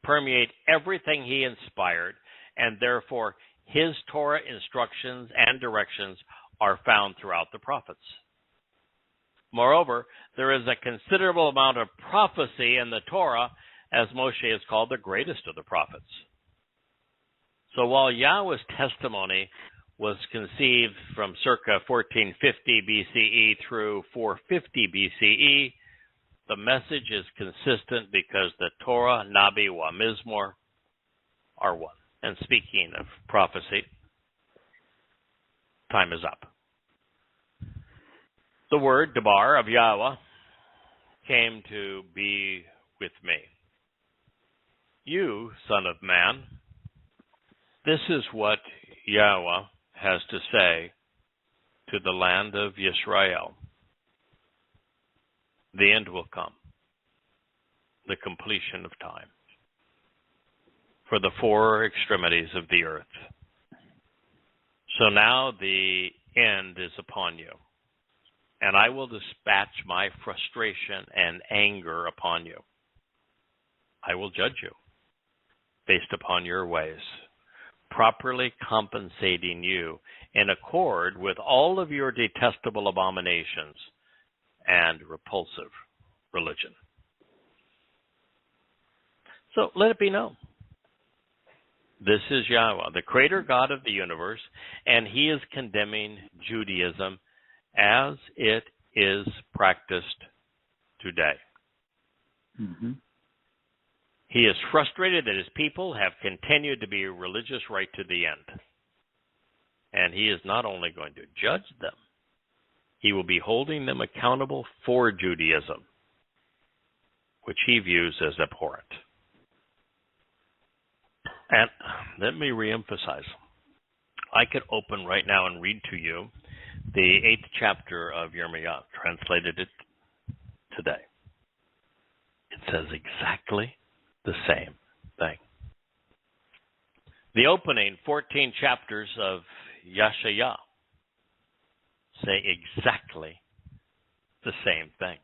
permeate everything he inspired, and therefore his Torah instructions and directions are found throughout the prophets. Moreover, there is a considerable amount of prophecy in the Torah, as Moshe is called the greatest of the prophets. So while Yahweh's testimony was conceived from circa 1450 BCE through 450 BCE, the message is consistent because the Torah, Nabi, wa Mizmor are one. And speaking of prophecy, time is up. The word, Debar, of Yahweh, came to be with me. You, son of man, this is what Yahweh has to say to the land of Yisrael. The end will come, the completion of time, for the 4 extremities of the earth. So now the end is upon you, and I will dispatch my frustration and anger upon you. I will judge you based upon your ways, properly compensating you in accord with all of your detestable abominations and repulsive religion. So let it be known. This is Yahweh, the creator God of the universe, and he is condemning Judaism as it is practiced today. Mm-hmm. He is frustrated that his people have continued to be religious right to the end. And he is not only going to judge them, he will be holding them accountable for Judaism, which he views as abhorrent. And let me reemphasize. I could open right now and read to you the 8th chapter of Yirmiyah, translated it today. It says exactly the same thing. The opening 14 chapters of Yeshayah say exactly the same thing.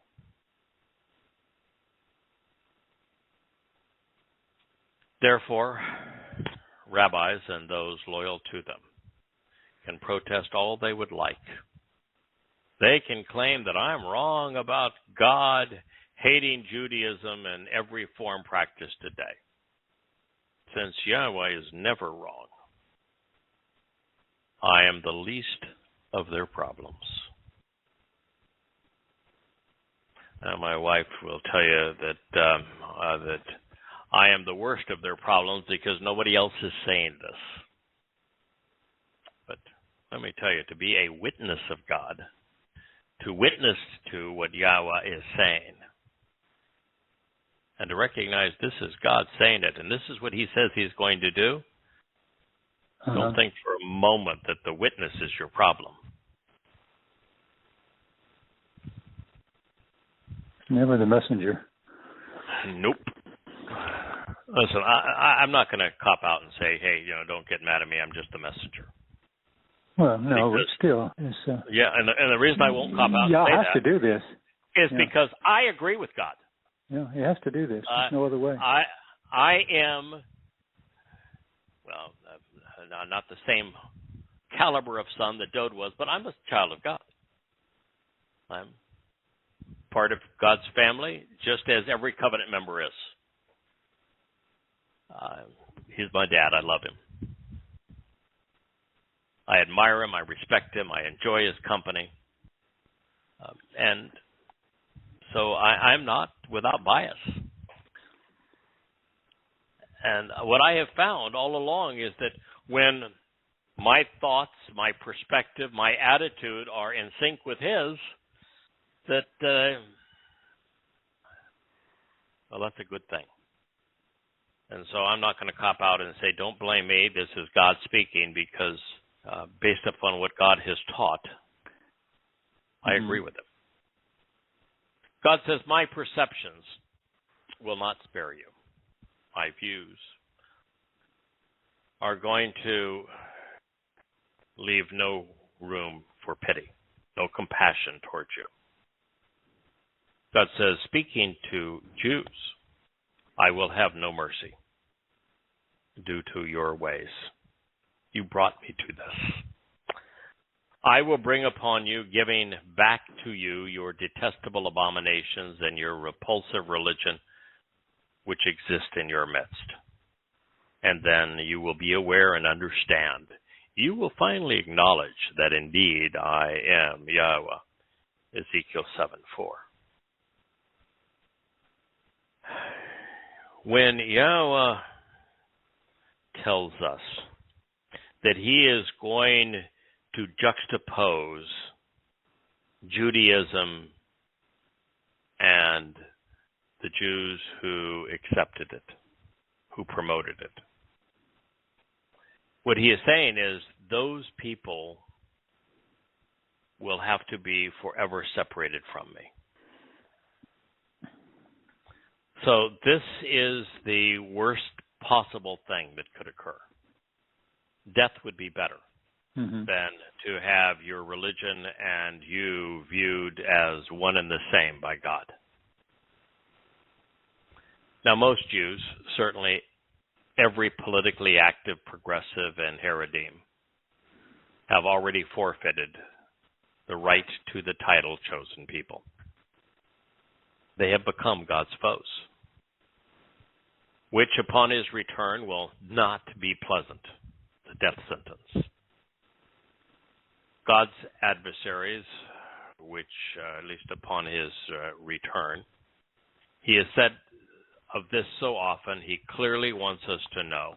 Therefore, rabbis and those loyal to them can protest all they would like. They can claim that I'm wrong about God hating Judaism in every form practiced today, since Yahweh is never wrong. I am the least of their problems. Now, my wife will tell you that I am the worst of their problems because nobody else is saying this. But let me tell you, to be a witness of God, to witness to what Yahweh is saying, and to recognize this is God saying it, and this is what he says he's going to do, don't think for a moment that the witness is your problem. Never the messenger. Nope. Listen, I'm not going to cop out and say, hey, don't get mad at me. I'm just the messenger. Well, no, but still. It's, yeah, and the reason I won't cop out and say has to do this. Is because I agree with God. Yeah, he has to do this. There's no other way. I am, well, not the same caliber of son that Dode was, but I'm a child of God. I'm part of God's family, just as every covenant member is. He's my dad. I love him. I admire him. I respect him. I enjoy his company. And so I'm not without bias. And what I have found all along is that when my thoughts, my perspective, my attitude are in sync with his, that, well, that's a good thing. And so I'm not going to cop out and say, don't blame me, this is God speaking, because based upon what God has taught, I agree with him. God says, my perceptions will not spare you. My views are going to leave no room for pity, no compassion towards you. God says, speaking to Jews, I will have no mercy due to your ways. You brought me to this. I will bring upon you, giving back to you your detestable abominations and your repulsive religion, which exist in your midst. And then you will be aware and understand. You will finally acknowledge that indeed I am Yahweh. Ezekiel 7:4. When Yahweh tells us that he is going to juxtapose Judaism and the Jews who accepted it, who promoted it, what he is saying is those people will have to be forever separated from me. So this is the worst possible thing that could occur. Death would be better than to have your religion and you viewed as one and the same by God. Now, most Jews, certainly every politically active progressive and Haredim, have already forfeited the right to the title chosen people. They have become God's foes, which upon his return will not be pleasant, the death sentence. God's adversaries which, at least upon his return, he has said of this so often, he clearly wants us to know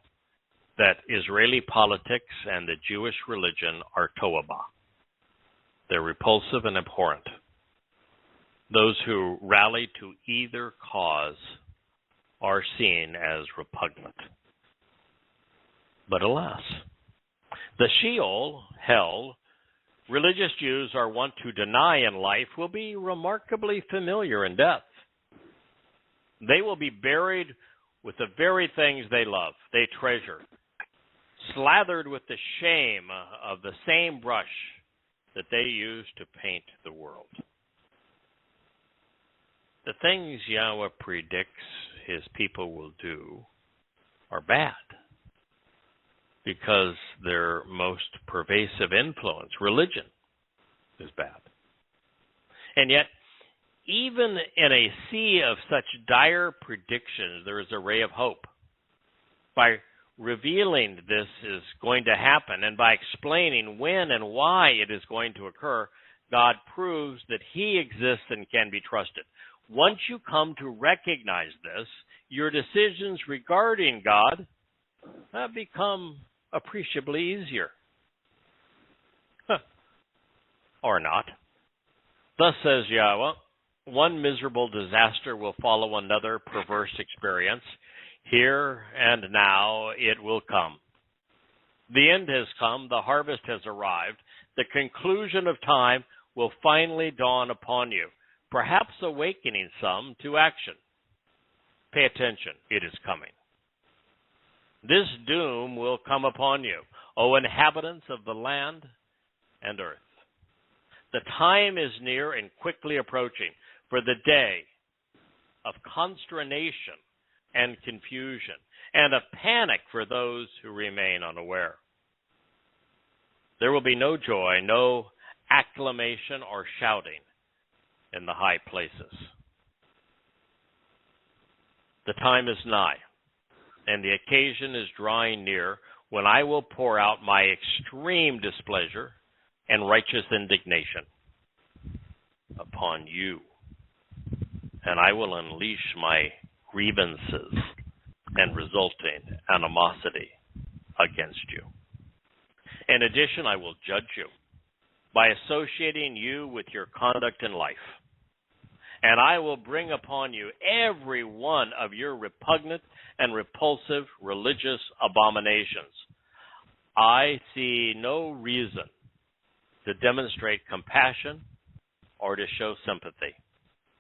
that Israeli politics and the Jewish religion are to'abah. They're repulsive and abhorrent. Those who rally to either cause are seen as repugnant. But alas, the Sheol, hell, religious Jews are wont to deny in life will be remarkably familiar in death. They will be buried with the very things they love, they treasure, slathered with the shame of the same brush that they use to paint the world. The things Yahweh predicts his people will do are bad because their most pervasive influence, religion, is bad. And yet, even in a sea of such dire predictions, there is a ray of hope. By revealing this is going to happen and by explaining when and why it is going to occur, God proves that he exists and can be trusted. Once you come to recognize this, your decisions regarding God have become appreciably easier. Or not. Thus says Yahweh, one miserable disaster will follow another perverse experience. Here and now it will come. The end has come, the harvest has arrived, the conclusion of time will finally dawn upon you, perhaps awakening some to action. Pay attention, it is coming. This doom will come upon you, O inhabitants of the land and earth. The time is near and quickly approaching for the day of consternation and confusion and of panic for those who remain unaware. There will be no joy, no acclamation or shouting in the high places. The time is nigh, and the occasion is drawing near when I will pour out my extreme displeasure and righteous indignation upon you, and I will unleash my grievances and resulting animosity against you. In addition, I will judge you by associating you with your conduct in life, and I will bring upon you every one of your repugnant and repulsive religious abominations. I see no reason to demonstrate compassion or to show sympathy,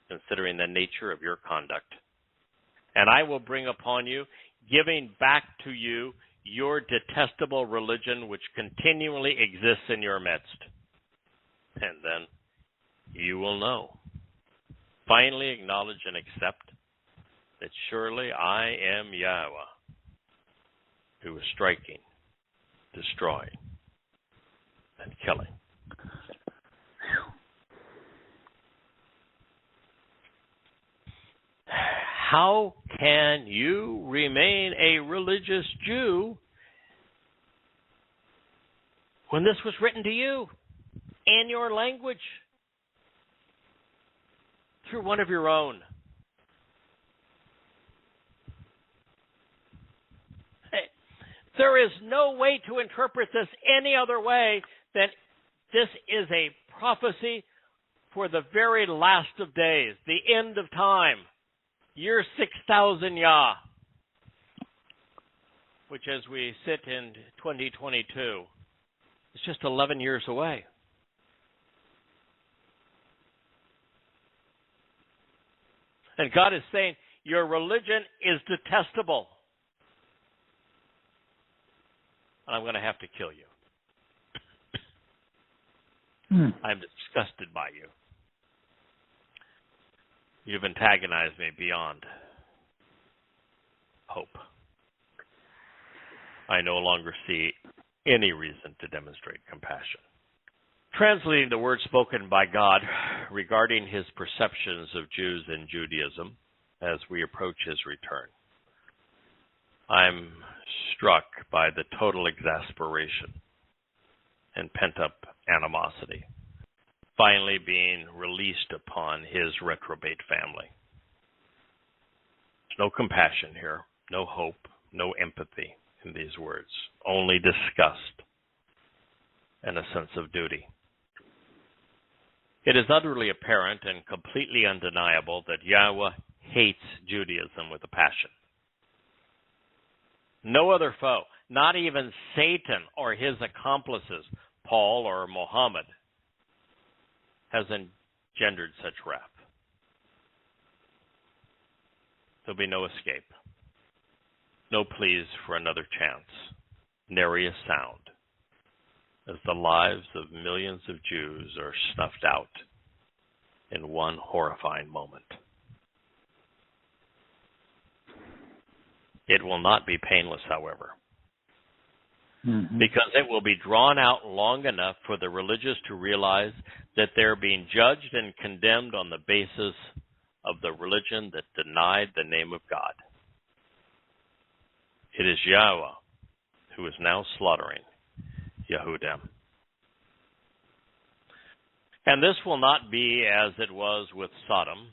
considering the nature of your conduct. And I will bring upon you, giving back to you, your detestable religion which continually exists in your midst. And then you will know, finally acknowledge and accept that surely I am Yahweh, who is striking, destroying, and killing. How can you remain a religious Jew when this was written to you in your language through one of your own? There is no way to interpret this any other way than this is a prophecy for the very last of days, the end of time. Year 6000 Yah, which as we sit in 2022, is just 11 years away. And God is saying, your religion is detestable. And I'm going to have to kill you. I'm disgusted by you. You've antagonized me beyond hope. I no longer see any reason to demonstrate compassion. Translating the words spoken by God regarding his perceptions of Jews and Judaism as we approach his return, I'm struck by the total exasperation and pent-up animosity finally being released upon his reprobate family. There's no compassion here, no hope, no empathy in these words, only disgust and a sense of duty. It is utterly apparent and completely undeniable that Yahweh hates Judaism with a passion. No other foe, not even Satan or his accomplices, Paul or Mohammed, has engendered such wrath. There'll be no escape, no pleas for another chance, nary a sound, as the lives of millions of Jews are snuffed out in one horrifying moment. It will not be painless, however, because it will be drawn out long enough for the religious to realize that they're being judged and condemned on the basis of the religion that denied the name of God. It is Yahweh who is now slaughtering Yehudim. And this will not be as it was with Sodom.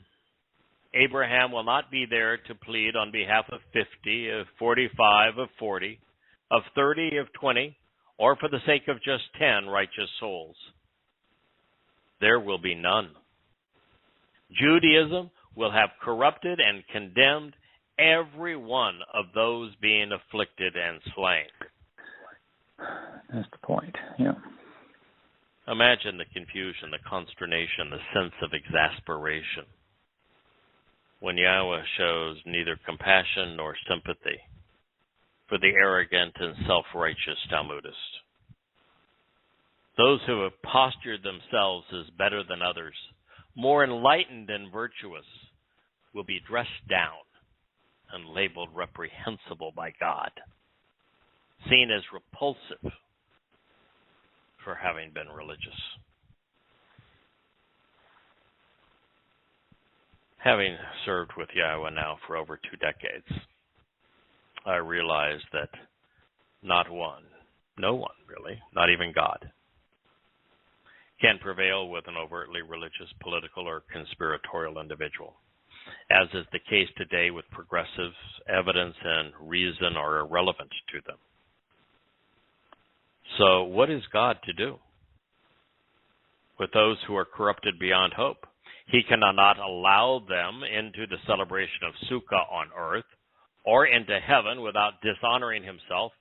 Abraham will not be there to plead on behalf of 50, of 45, of 40, of 30, of 20, or for the sake of just 10 righteous souls. There will be none. Judaism will have corrupted and condemned every one of those being afflicted and slain. That's the point, yeah. Imagine the confusion, the consternation, the sense of exasperation when Yahweh shows neither compassion nor sympathy for the arrogant and self-righteous Talmudists. Those who have postured themselves as better than others, more enlightened and virtuous, will be dressed down and labeled reprehensible by God, seen as repulsive for having been religious. Having served with Yahweh now for over 2 decades, I realize that not one, no one really, not even God, can prevail with an overtly religious, political, or conspiratorial individual. As is the case today with progressives, evidence and reason are irrelevant to them. So what is God to do with those who are corrupted beyond hope? He cannot allow them into the celebration of Sukkah on earth or into heaven without dishonoring himself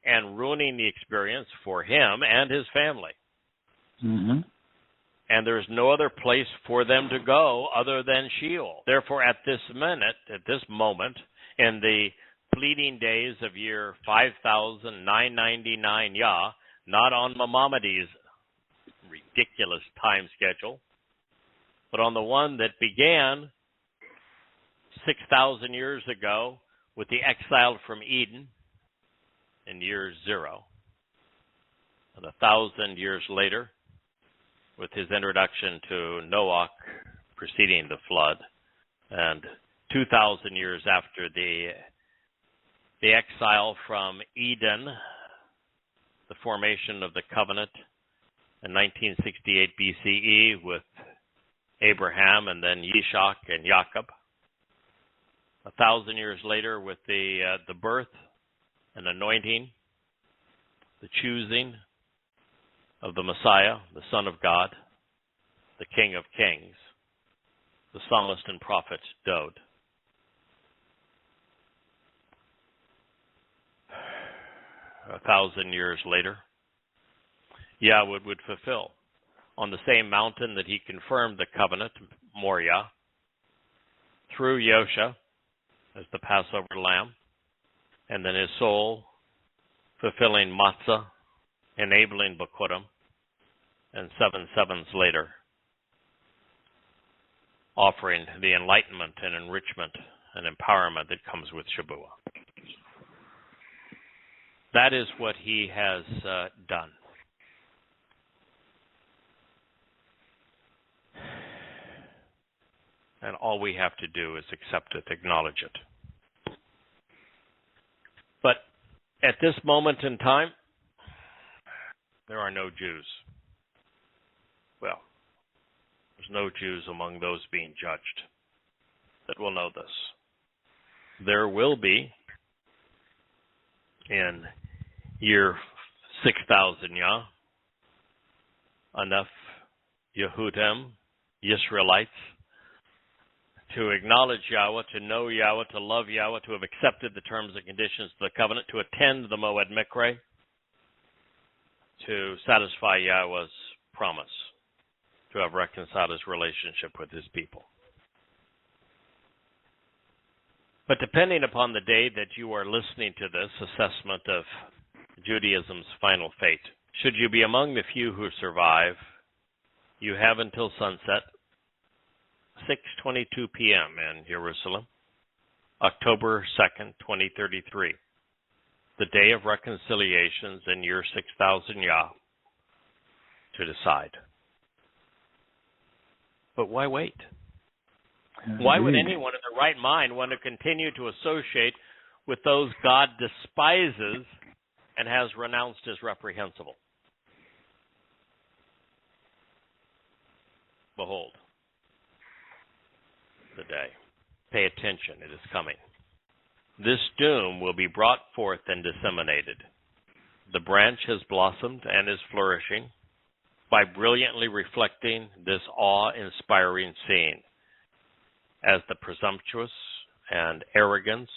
and ruining the experience for him and his family. And there is no other place for them to go other than Sheol. Therefore, at this moment, in the fleeting days of year 5,999 Yah, not on Maimonides' ridiculous time schedule, but on the one that began 6,000 years ago with the exile from Eden in year 0, and 1,000 years later with his introduction to Noah preceding the flood, and 2,000 years after the exile from Eden, the formation of the covenant in 1968 BCE with Abraham and then Yishak and Jacob. 1,000 years later with the birth and anointing, the choosing of the Messiah, the Son of God, the King of Kings, the psalmist and prophet Dod. A 1,000 years later, Yahweh would fulfill on the same mountain that he confirmed the covenant, Moriah, through Yosha as the Passover lamb, and then his soul fulfilling Matzah, enabling Bakurim, and 7 sevens later, offering the enlightenment and enrichment and empowerment that comes with Shabuah. That is what he has done. And all we have to do is accept it, acknowledge it. But at this moment in time, there are no Jews. Well, There's no Jews among those being judged that will know this. There will be, in year 6,000 enough Yehudim, Israelites, to acknowledge Yahweh, to know Yahweh, to love Yahweh, to have accepted the terms and conditions of the covenant, to attend the Moed Mikre, to satisfy Yahweh's promise, to have reconciled his relationship with his people. But depending upon the day that you are listening to this assessment of Judaism's final fate, should you be among the few who survive, you have until sunset, 6:22 p.m. in Jerusalem, October 2nd, 2033, the day of reconciliations in year 6,000 to decide. But why wait? Why would anyone in their right mind want to continue to associate with those God despises and has renounced as reprehensible? Behold, the day. Pay attention, it is coming. This doom will be brought forth and disseminated. The branch has blossomed and is flourishing by brilliantly reflecting this awe-inspiring scene as the presumptuous and arrogance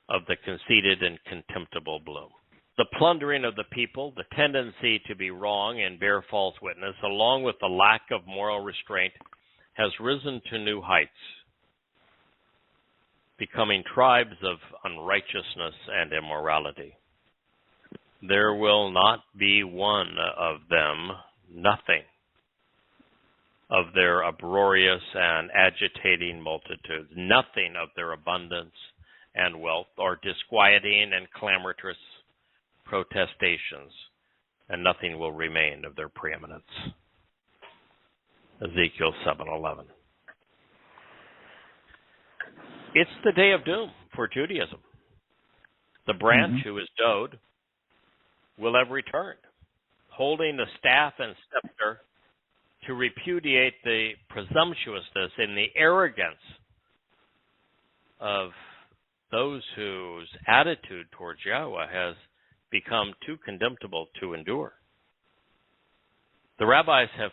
of the conceited and contemptible bloom. The plundering of the people, the tendency to be wrong and bear false witness, along with the lack of moral restraint, has risen to new heights, becoming tribes of unrighteousness and immorality. There will not be one of them, nothing of their uproarious and agitating multitudes, nothing of their abundance and wealth, or disquieting and clamorous protestations, and nothing will remain of their preeminence. Ezekiel 7:11. It's the day of doom for Judaism. The branch who is Dode will have returned, holding the staff and scepter to repudiate the presumptuousness and the arrogance of those whose attitude towards Yahweh has become too contemptible to endure. The rabbis have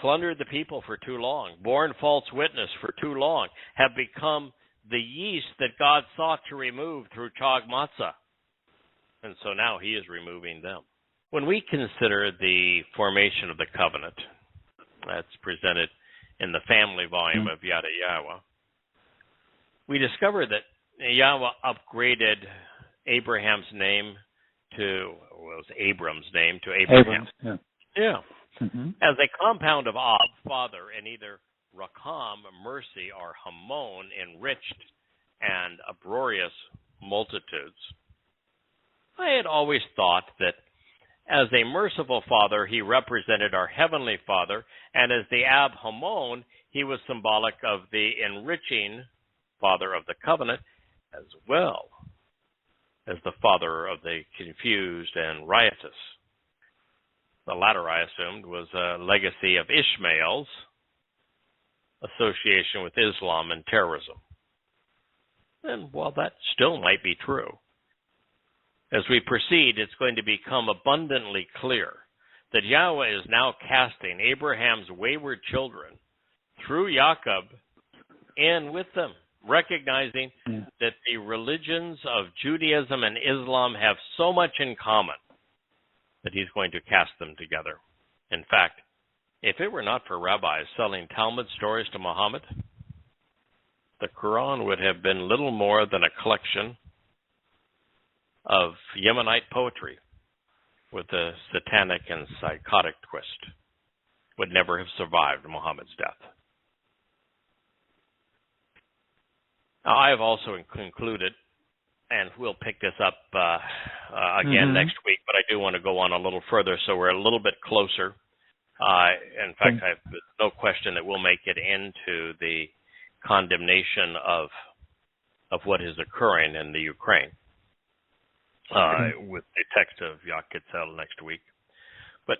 plundered the people for too long, borne false witness for too long, have become the yeast that God sought to remove through chag matzah. And so now he is removing them. When we consider the formation of the covenant, that's presented in the family volume of Yada Yahowah, we discover that Yahweh upgraded Abraham's name to, well, it was Abram's name to Abraham. Yeah. As a compound of Ab, father, and either Rakam, mercy, or Hamon, enriched and uproarious multitudes. I had always thought that as a merciful father, he represented our heavenly Father, and as the Ab Hamon, he was symbolic of the enriching Father of the covenant, as well as the father of the confused and riotous. The latter, I assumed, was a legacy of Ishmael's association with Islam and terrorism. And while that still might be true, as we proceed, it's going to become abundantly clear that Yahweh is now casting Abraham's wayward children through Jacob in with them, recognizing that the religions of Judaism and Islam have so much in common that he's going to cast them together. In fact, if it were not for rabbis selling Talmud stories to Muhammad, the Quran would have been little more than a collection of Yemenite poetry with a satanic and psychotic twist. Would never have survived Muhammad's death. Now, I have also concluded, and we'll pick this up again next week, but I do want to go on a little further so we're a little bit closer. In fact, there's no question that we'll make it into the condemnation of what is occurring in the Ukraine with the text of Yakitzel next week. But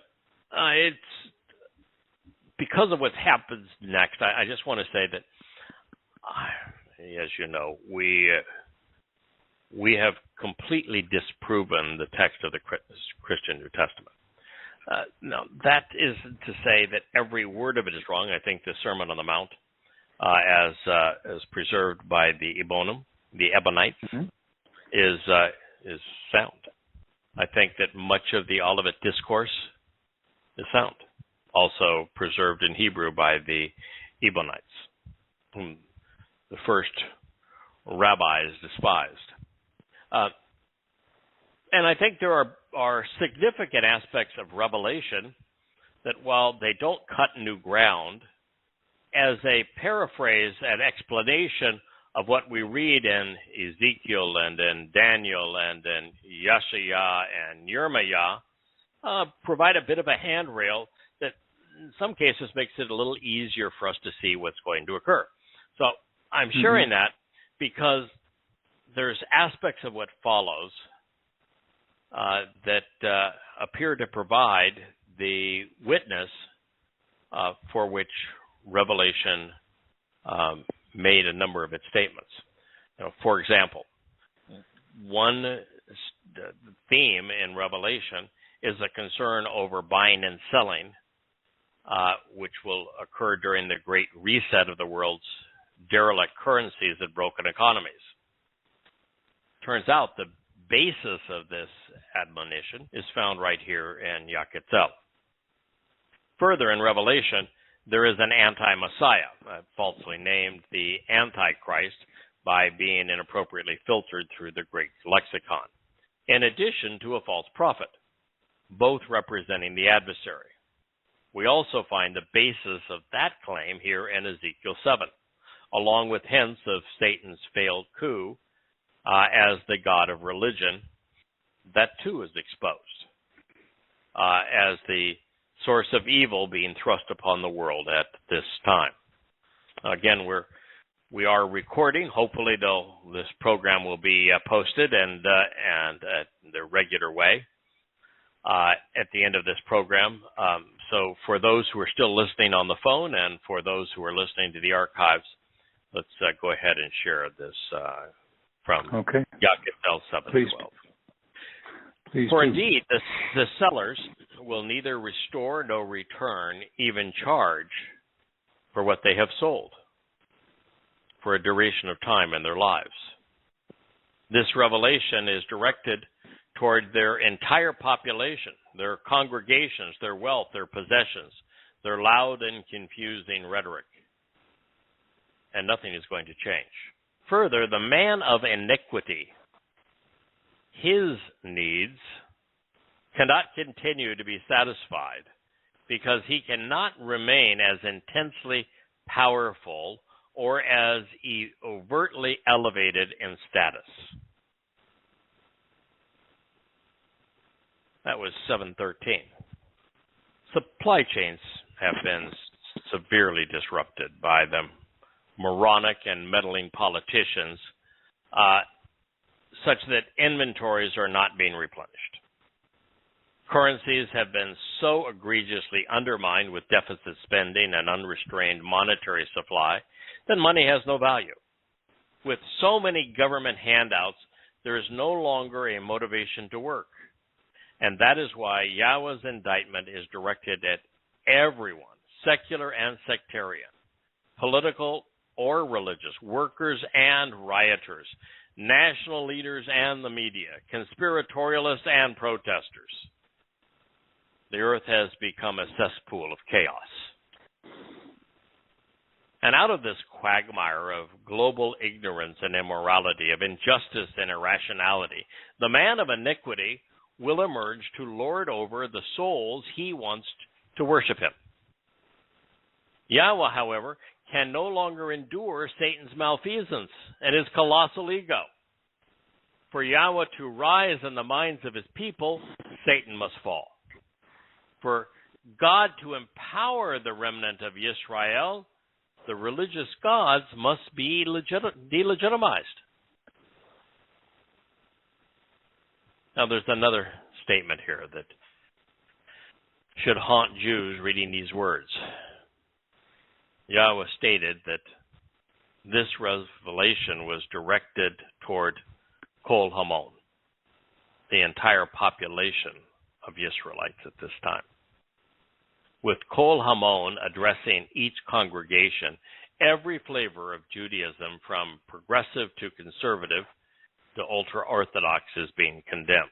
because of what happens next, I just want to say that, as you know, we have completely disproven the text of the Christian New Testament. Now, that isn't to say that every word of it is wrong. I think the Sermon on the Mount, as preserved by the Ebionites, is sound. I think that much of the Olivet Discourse is sound, also preserved in Hebrew by the Ebionites, whom the first rabbis despised. And I think there are significant aspects of Revelation that, while they don't cut new ground, as a paraphrase and explanation of what we read in Ezekiel and in Daniel and in Yeshaya and Yirmiah, provide a bit of a handrail that in some cases makes it a little easier for us to see what's going to occur. So I'm sharing that because there's aspects of what follows that appear to provide the witness for which Revelation made a number of its statements. For example, one theme in Revelation is a concern over buying and selling, which will occur during the great reset of the world's derelict currencies and broken economies. Turns out the basis of this admonition is found right here in Yaquetzal. Further, in Revelation, there is an anti-Messiah, falsely named the Antichrist by being inappropriately filtered through the Greek lexicon, in addition to a false prophet, both representing the adversary. We also find the basis of that claim here in Ezekiel 7, along with hints of Satan's failed coup as the god of religion. That too is exposed as the source of evil being thrust upon the world at this time. Again, we are recording. Hopefully, this program will be posted and the regular way at the end of this program. So for those who are still listening on the phone and for those who are listening to the archives, let's go ahead and share this from Yaquetzal 7:12. Please For do. indeed, the sellers will neither restore nor return, even charge for what they have sold for a duration of time in their lives. This revelation is directed toward their entire population, their congregations, their wealth, their possessions, their loud and confusing rhetoric. And nothing is going to change. Further, the man of iniquity, his needs cannot continue to be satisfied because he cannot remain as intensely powerful or as overtly elevated in status. That was 7:13. Supply chains have been severely disrupted by the moronic and meddling politicians, such that inventories are not being replenished. Currencies have been so egregiously undermined with deficit spending and unrestrained monetary supply that money has no value. With so many government handouts, there is no longer a motivation to work. And that is why Yahweh's indictment is directed at everyone, secular and sectarian, political or religious, workers and rioters, national leaders and the media, conspiratorialists and protesters. The earth has become a cesspool of chaos. And out of this quagmire of global ignorance and immorality, of injustice and irrationality, the man of iniquity will emerge to lord over the souls he wants to worship him. Yahweh, however, can no longer endure Satan's malfeasance and his colossal ego. For Yahweh to rise in the minds of his people, Satan must fall. For God to empower the remnant of Israel, the religious gods must be delegitimized. Now, there's another statement here that should haunt Jews reading these words. Yahweh stated that this revelation was directed toward Kol Hamon, the entire population of Israelites at this time. With Kol Hamon addressing each congregation, every flavor of Judaism, from progressive to conservative to ultra-Orthodox, is being condemned.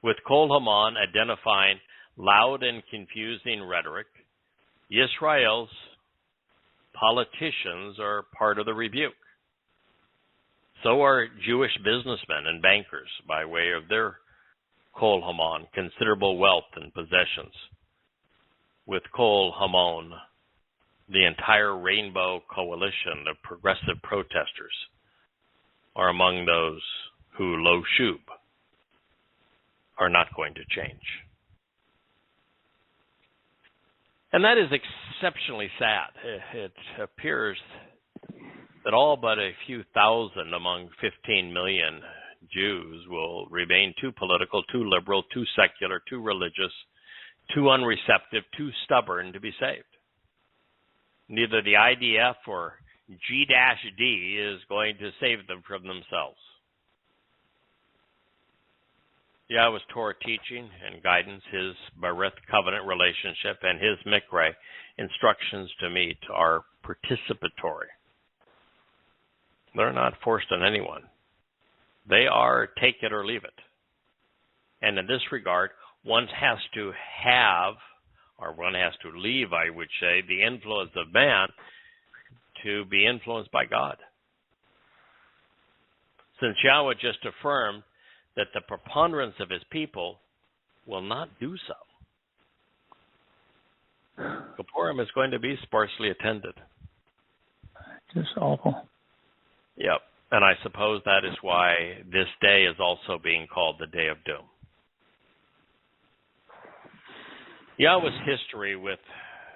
With Kol Hamon identifying loud and confusing rhetoric, Yisrael's politicians are part of the rebuke. So are Jewish businessmen and bankers by way of their Kol Hamon, considerable wealth and possessions. With Kol Hamon, the entire rainbow coalition of progressive protesters are among those who, lo shub, are not going to change. And that is exceptionally sad. It appears that all but a few thousand among 15 million Jews will remain too political, too liberal, too secular, too religious, too unreceptive, too stubborn to be saved. Neither the IDF or G-D is going to save them from themselves. Yahweh's Torah teaching and guidance, his Berith covenant relationship, and his Mikra instructions to meet are participatory. They're not forced on anyone. They are take it or leave it. And in this regard, one has to have, or one has to leave, I would say, the influence of man to be influenced by God. Since Yahweh just affirmed that the preponderance of his people will not do so, Kippurim is going to be sparsely attended. Just awful. Yep. And I suppose that is why this day is also being called the Day of Doom. Yahweh's history with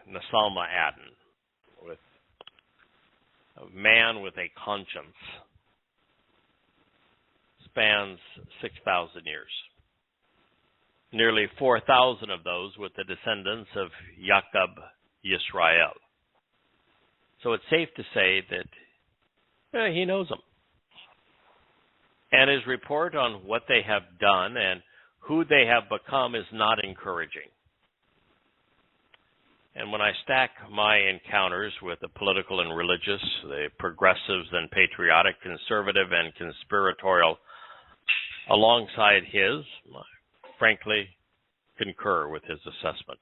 Nasalma Adden, with a man with a conscience, spans 6,000 years. Nearly 4,000 of those with the descendants of Jacob Yisrael. So it's safe to say that he knows them. And his report on what they have done and who they have become is not encouraging. And when I stack my encounters with the political and religious, the progressives and patriotic, conservative and conspiratorial, alongside his, I frankly concur with his assessment.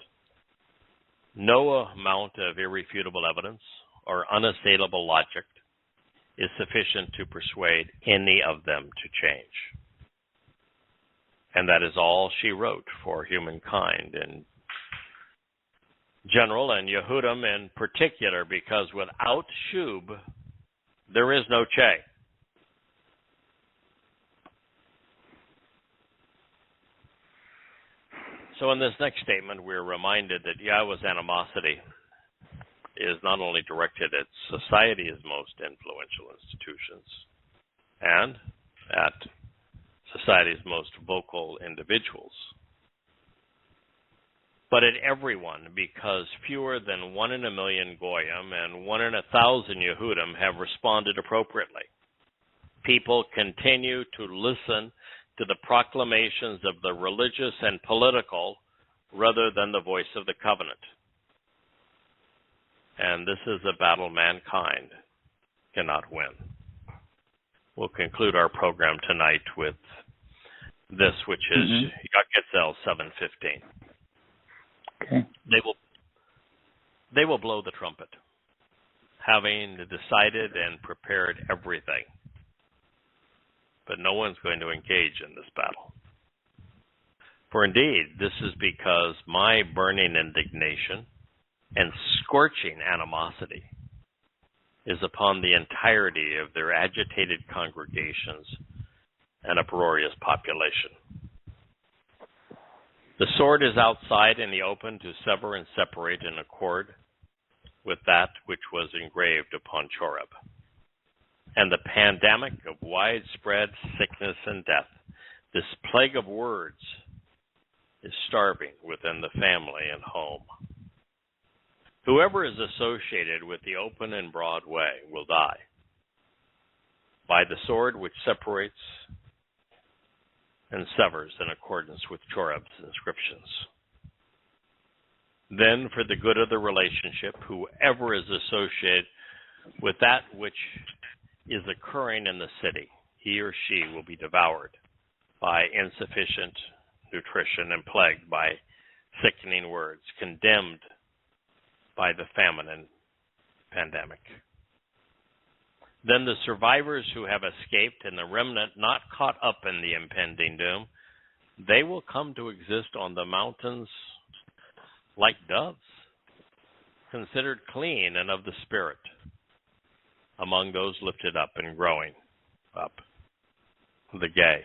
No amount of irrefutable evidence or unassailable logic is sufficient to persuade any of them to change. And that is all she wrote for humankind in general and Yehudim in particular, because without Shub, there is no Che. So in this next statement, we're reminded that Yahweh's animosity is not only directed at society's most influential institutions and at society's most vocal individuals, but at everyone, because fewer than 1 in a million Goyim and 1 in 1,000 Yehudim have responded appropriately. People continue to listen to the proclamations of the religious and political rather than the voice of the covenant. And this is a battle mankind cannot win. We'll conclude our program tonight with this, which is Yad 7:15. Okay. They will blow the trumpet, having decided and prepared everything. But no one's going to engage in this battle. For indeed, this is because my burning indignation and scorching animosity is upon the entirety of their agitated congregations and uproarious population. The sword is outside in the open to sever and separate in accord with that which was engraved upon Choreb. And the pandemic of widespread sickness and death, this plague of words, is starving within the family and home. Whoever is associated with the open and broad way will die by the sword which separates and severs in accordance with Torah's inscriptions. Then, for the good of the relationship, whoever is associated with that which is occurring in the city, he or she will be devoured by insufficient nutrition and plagued by sickening words, condemned by the famine and pandemic. Then the survivors who have escaped and the remnant not caught up in the impending doom, they will come to exist on the mountains like doves, considered clean and of the spirit, among those lifted up and growing up, the gay.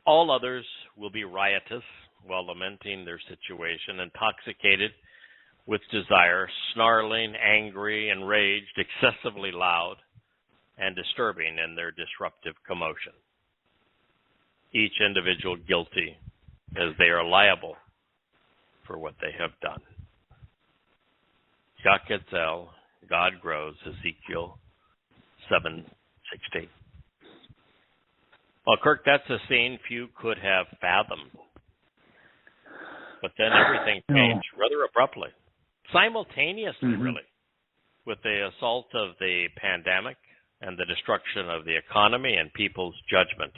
All others will be riotous while lamenting their situation, intoxicated with desire, snarling, angry, enraged, excessively loud, and disturbing in their disruptive commotion. Each individual guilty as they are liable for what they have done. Yaketzel, God grows, Ezekiel 7:16. Well, Kirk, that's a scene few could have fathomed. But then everything changed rather abruptly. Simultaneously, really, with the assault of the pandemic and the destruction of the economy and people's judgment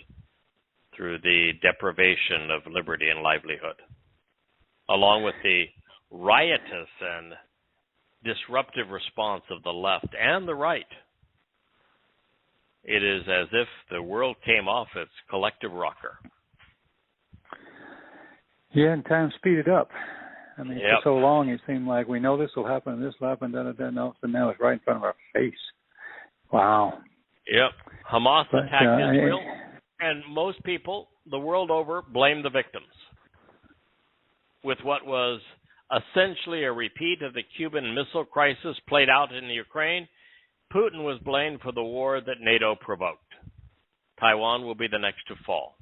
through the deprivation of liberty and livelihood, along with the riotous and disruptive response of the left and the right. It is as if the world came off its collective rocker. Yeah, and time speeded up. I mean, for so long it seemed like we know this will happen, this will happen, no, so now it's right in front of our face. Wow. Yep. Hamas attacked Israel, and most people the world over blame the victims. With what was essentially a repeat of the Cuban Missile Crisis played out in Ukraine, Putin was blamed for the war that NATO provoked. Taiwan will be the next to fall,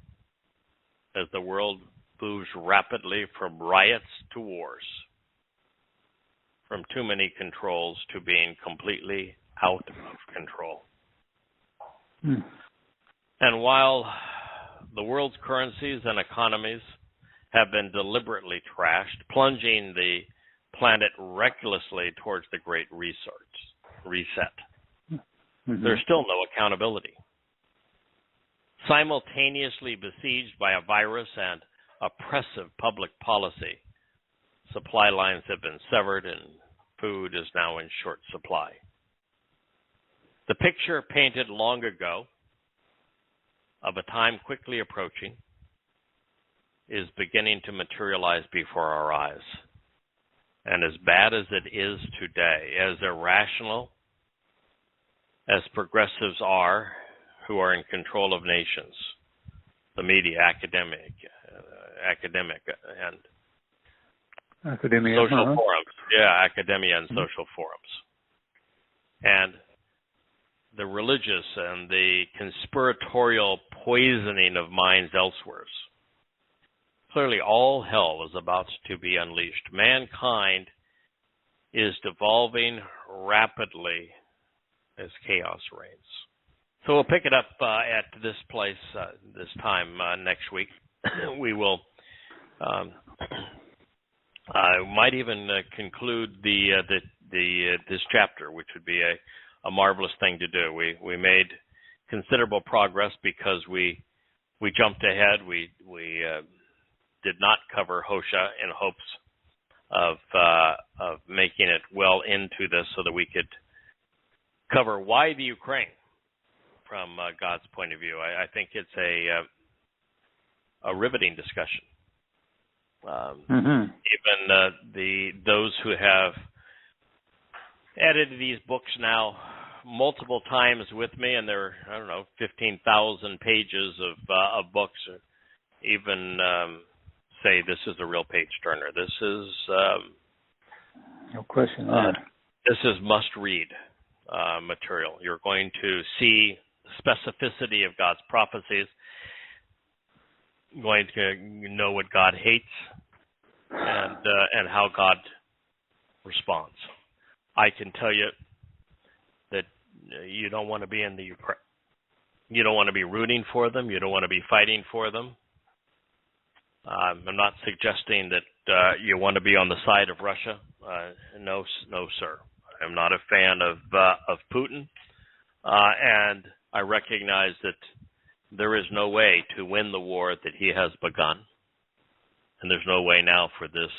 as the world moves rapidly from riots to wars, from too many controls to being completely out of control. And while the world's currencies and economies have been deliberately trashed, plunging the planet recklessly towards the Great Reset, there's still no accountability. Simultaneously besieged by a virus and oppressive public policy, supply lines have been severed and food is now in short supply. The picture painted long ago of a time quickly approaching is beginning to materialize before our eyes. And as bad as it is today, as irrational as progressives are who are in control of nations, the media, academic and social forums. Yeah, academia and social forums. And the religious and the conspiratorial poisoning of minds elsewhere. Clearly, all hell is about to be unleashed. Mankind is devolving rapidly as chaos reigns. So we'll pick it up at this place this time next week. We will. I might even conclude this chapter, which would be a marvelous thing to do. We made considerable progress because we jumped ahead. We did not cover Hosea in hopes of making it well into this so that we could cover why the Ukraine from God's point of view. I think it's a riveting discussion. Even those who have edited these books now multiple times with me, and there are 15,000 pages of books, even say this is a real page turner. This is no question. This is must-read material. You're going to see specificity of God's prophecies, going to know what God hates, and how God response. I can tell you that you don't want to be in the Ukraine. You don't want to be rooting for them. You don't want to be fighting for them. I'm not suggesting that you want to be on the side of Russia. No, sir. I'm not a fan of Putin, and I recognize that there is no way to win the war that he has begun, and there's no way now for this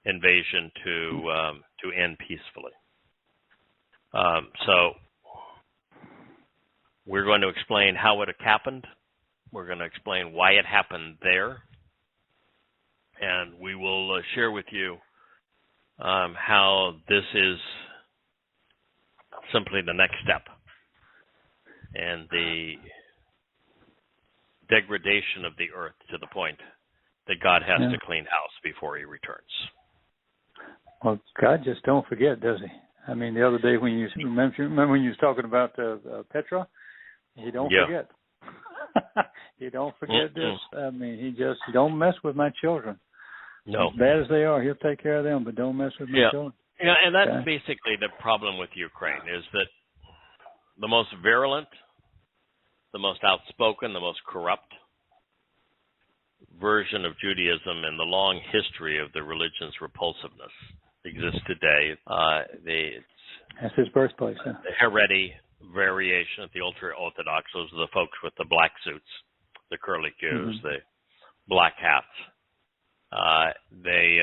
invasion to end peacefully. So we're going to explain how it happened. We're going to explain why it happened there, and we will share with you how this is simply the next step and the degradation of the earth to the point that God has to clean house before he returns. Well, God just don't forget, does he? I mean, the other day when you remember when you was talking about Petra, he don't forget. He don't forget this. I mean, he don't mess with my children. No. As bad as they are, he'll take care of them, but don't mess with my children. Yeah, and that's basically the problem with Ukraine, is that the most virulent, the most outspoken, the most corrupt version of Judaism in the long history of the religion's repulsiveness exists today. That's his birthplace. Huh? The Haredi variation of the ultra-Orthodox, those are the folks with the black suits, the curly cues, the black hats. They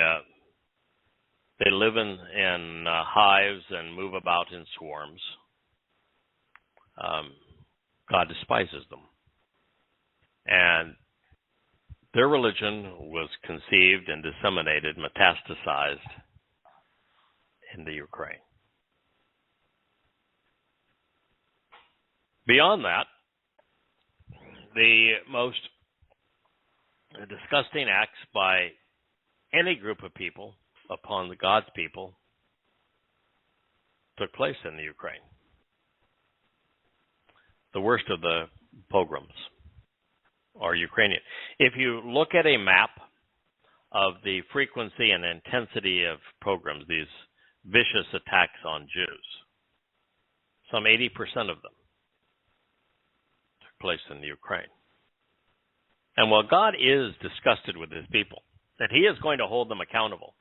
live in hives and move about in swarms. God despises them. And their religion was conceived and disseminated, metastasized in the Ukraine. Beyond that, the most disgusting acts by any group of people upon the God's people took place in the Ukraine. The worst of the pogroms are Ukrainian. If you look at a map of the frequency and intensity of pogroms, these vicious attacks on Jews, some 80% of them took place in the Ukraine. And while God is disgusted with his people, and he is going to hold them accountable,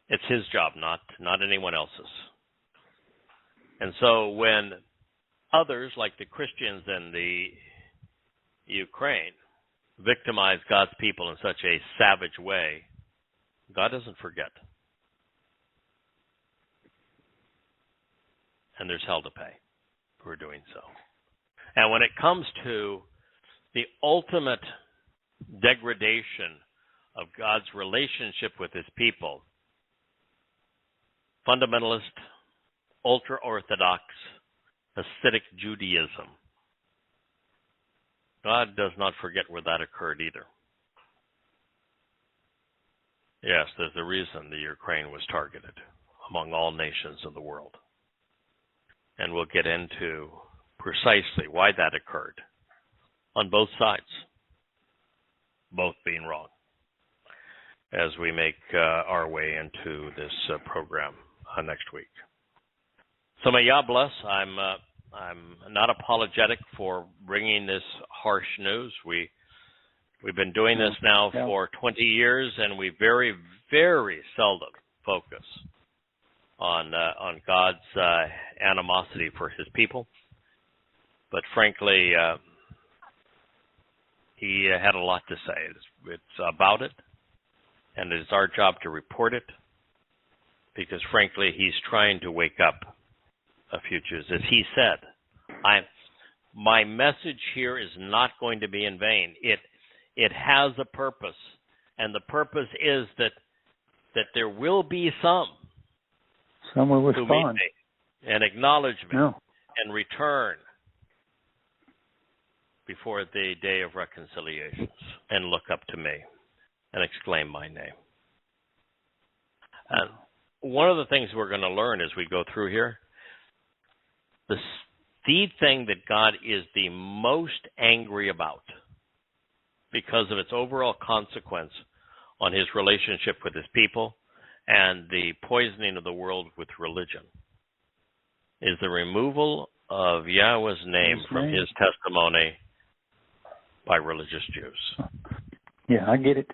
it's his job, not anyone else's. And so when others, like the Christians in the Ukraine, victimize God's people in such a savage way, God doesn't forget. And there's hell to pay for doing so. And when it comes to the ultimate degradation of God's relationship with his people, fundamentalist, ultra-Orthodox, Hasidic Judaism, God does not forget where that occurred either. Yes, there's a reason the Ukraine was targeted among all nations of the world. And we'll get into precisely why that occurred on both sides, both being wrong, as we make our way into this program next week. So may Yah bless. I'm not apologetic for bringing this harsh news. We've been doing this now for 20 years, and we very, very seldom focus on God's animosity for his people. But frankly, he had a lot to say. It's about it, and it's our job to report it, because frankly, he's trying to wake up futures. As he said, my message here is not going to be in vain. It has a purpose, and the purpose is that there will be some will who respond meet me and acknowledge me and return before the day of reconciliations and look up to me and exclaim my name. And one of the things we're going to learn as we go through here, the thing that God is the most angry about because of its overall consequence on his relationship with his people and the poisoning of the world with religion is the removal of Yahweh's name from his testimony by religious Jews. Yeah, I get it.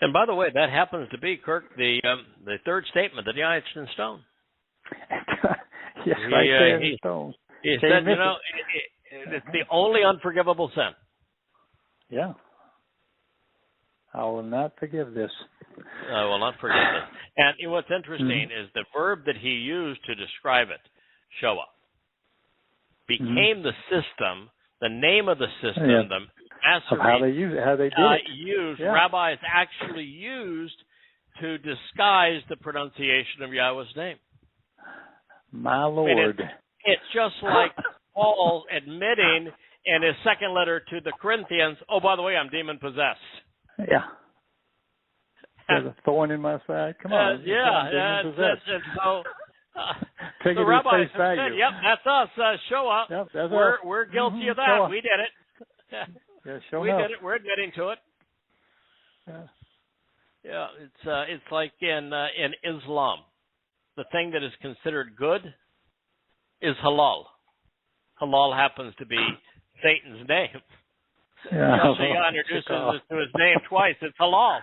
And by the way, that happens to be, Kirk, the third statement that he etched in stone. Yes, right there in stone. He said, it's the only unforgivable sin. Yeah. I will not forgive this. I will not forgive this. And what's interesting is the verb that he used to describe it, Shoah, became the system, the name of the system, the mastery, of how they use it, how they did it. Rabbis actually used to disguise the pronunciation of Yahweh's name. My Lord. It's just like Paul admitting in his second letter to the Corinthians, oh, by the way, I'm demon-possessed. Yeah. There's a thorn in my side. Come on. And so take the it rabbis at face value. said, yep, that's us. Show up. Yep, that's we're guilty of that. We did it. We did it. We're admitting to it. Yeah, it's like in Islam, the thing that is considered good is halal. Halal happens to be Satan's name. Yahshua introduces us to his name twice. It's halal.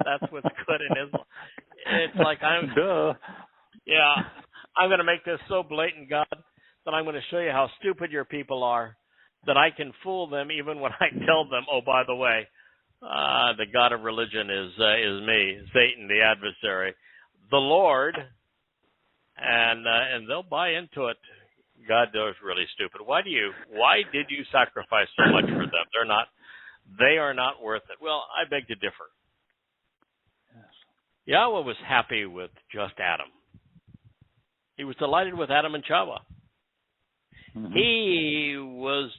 That's what's good in Islam. It's like I'm going to make this so blatant, God, that I'm going to show you how stupid your people are, that I can fool them even when I tell them, oh, by the way, the God of religion is me, Satan, the adversary, the Lord, and they'll buy into it. God is really stupid. Why did you sacrifice so much for them? They are not worth it. Well, I beg to differ. Yes. Yahweh was happy with just Adam. He was delighted with Adam and Chava. Mm-hmm. He was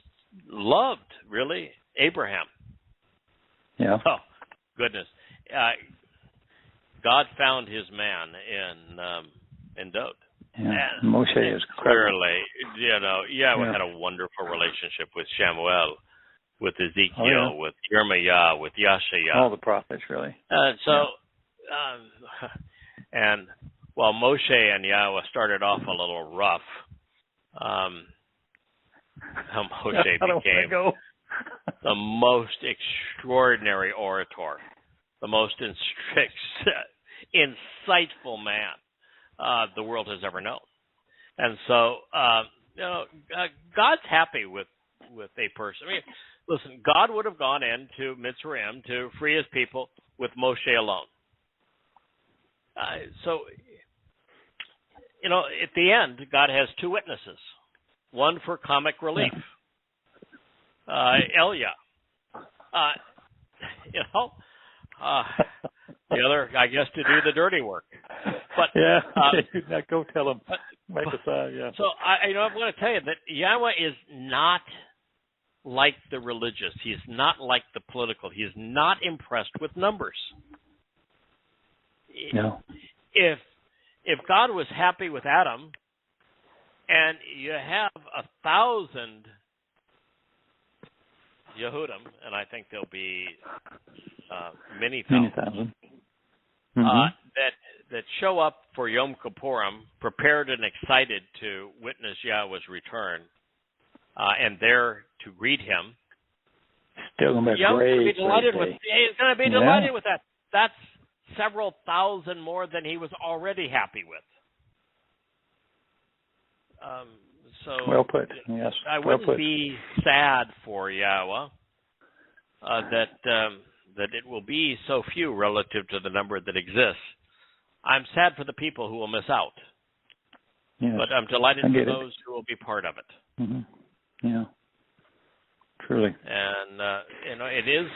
loved, really, Abraham. Yeah. Oh, goodness. God found his man in Dod. Yeah. Moshe is clearly, Yahweh had a wonderful relationship with Shamuel, with Ezekiel, with Yirmiyah, with Yashaya. All the prophets, really. And while Moshe and Yahweh started off a little rough, Moshe became the most extraordinary orator, the most insightful man the world has ever known. And so, God's happy with a person. I mean, listen, God would have gone into Mitzrayim to free his people with Moshe alone. So, at the end, God has two witnesses, one for comic relief, Elia. The other, I guess, to do the dirty work. But go tell him. So I'm going to tell you that Yahweh is not like the religious. He is not like the political. He is not impressed with numbers. No. If God was happy with Adam, and you have 1,000 Yehudim, and I think there'll be many thousand. That show up for Yom Kippurim, prepared and excited to witness Yahweh's return, and there to greet him. Still going to be delighted with. He's going to be delighted with that. That's several thousand more than he was already happy with. So well put. Yes, I wouldn't be sad for Yahweh that it will be so few relative to the number that exists. I'm sad for the people who will miss out, but I'm delighted for those who will be part of it. Mm-hmm. Yeah, truly. And it is,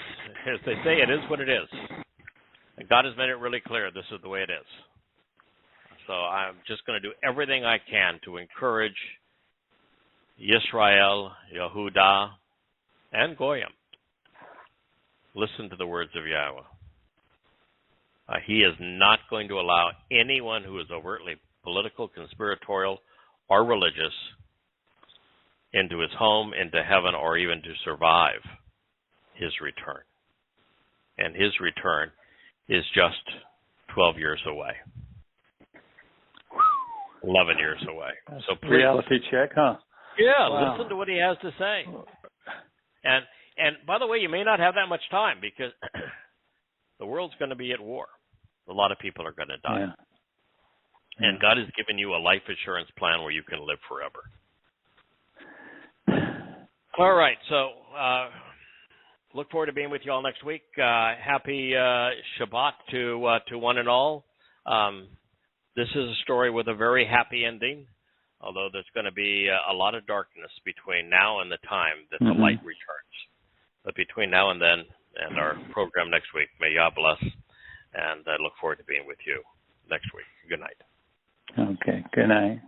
as they say, it is what it is. And God has made it really clear this is the way it is. So I'm just going to do everything I can to encourage Yisrael, Yehudah, and Goyim. Listen to the words of Yahweh. He is not going to allow anyone who is overtly political, conspiratorial, or religious into his home, into heaven, or even to survive his return. And his return is just 12 years away. 11 years away. So please, reality check, huh? Yeah, wow. Listen to what he has to say. And by the way, you may not have that much time because the world's going to be at war. A lot of people are going to die. Yeah. And God has given you a life assurance plan where you can live forever. All right, so look forward to being with you all next week. Happy Shabat to one and all. This is a story with a very happy ending, although there's going to be a lot of darkness between now and the time that the light returns. But between now and then and our program next week, may Yah bless, and I look forward to being with you next week. Good night. Okay, good night.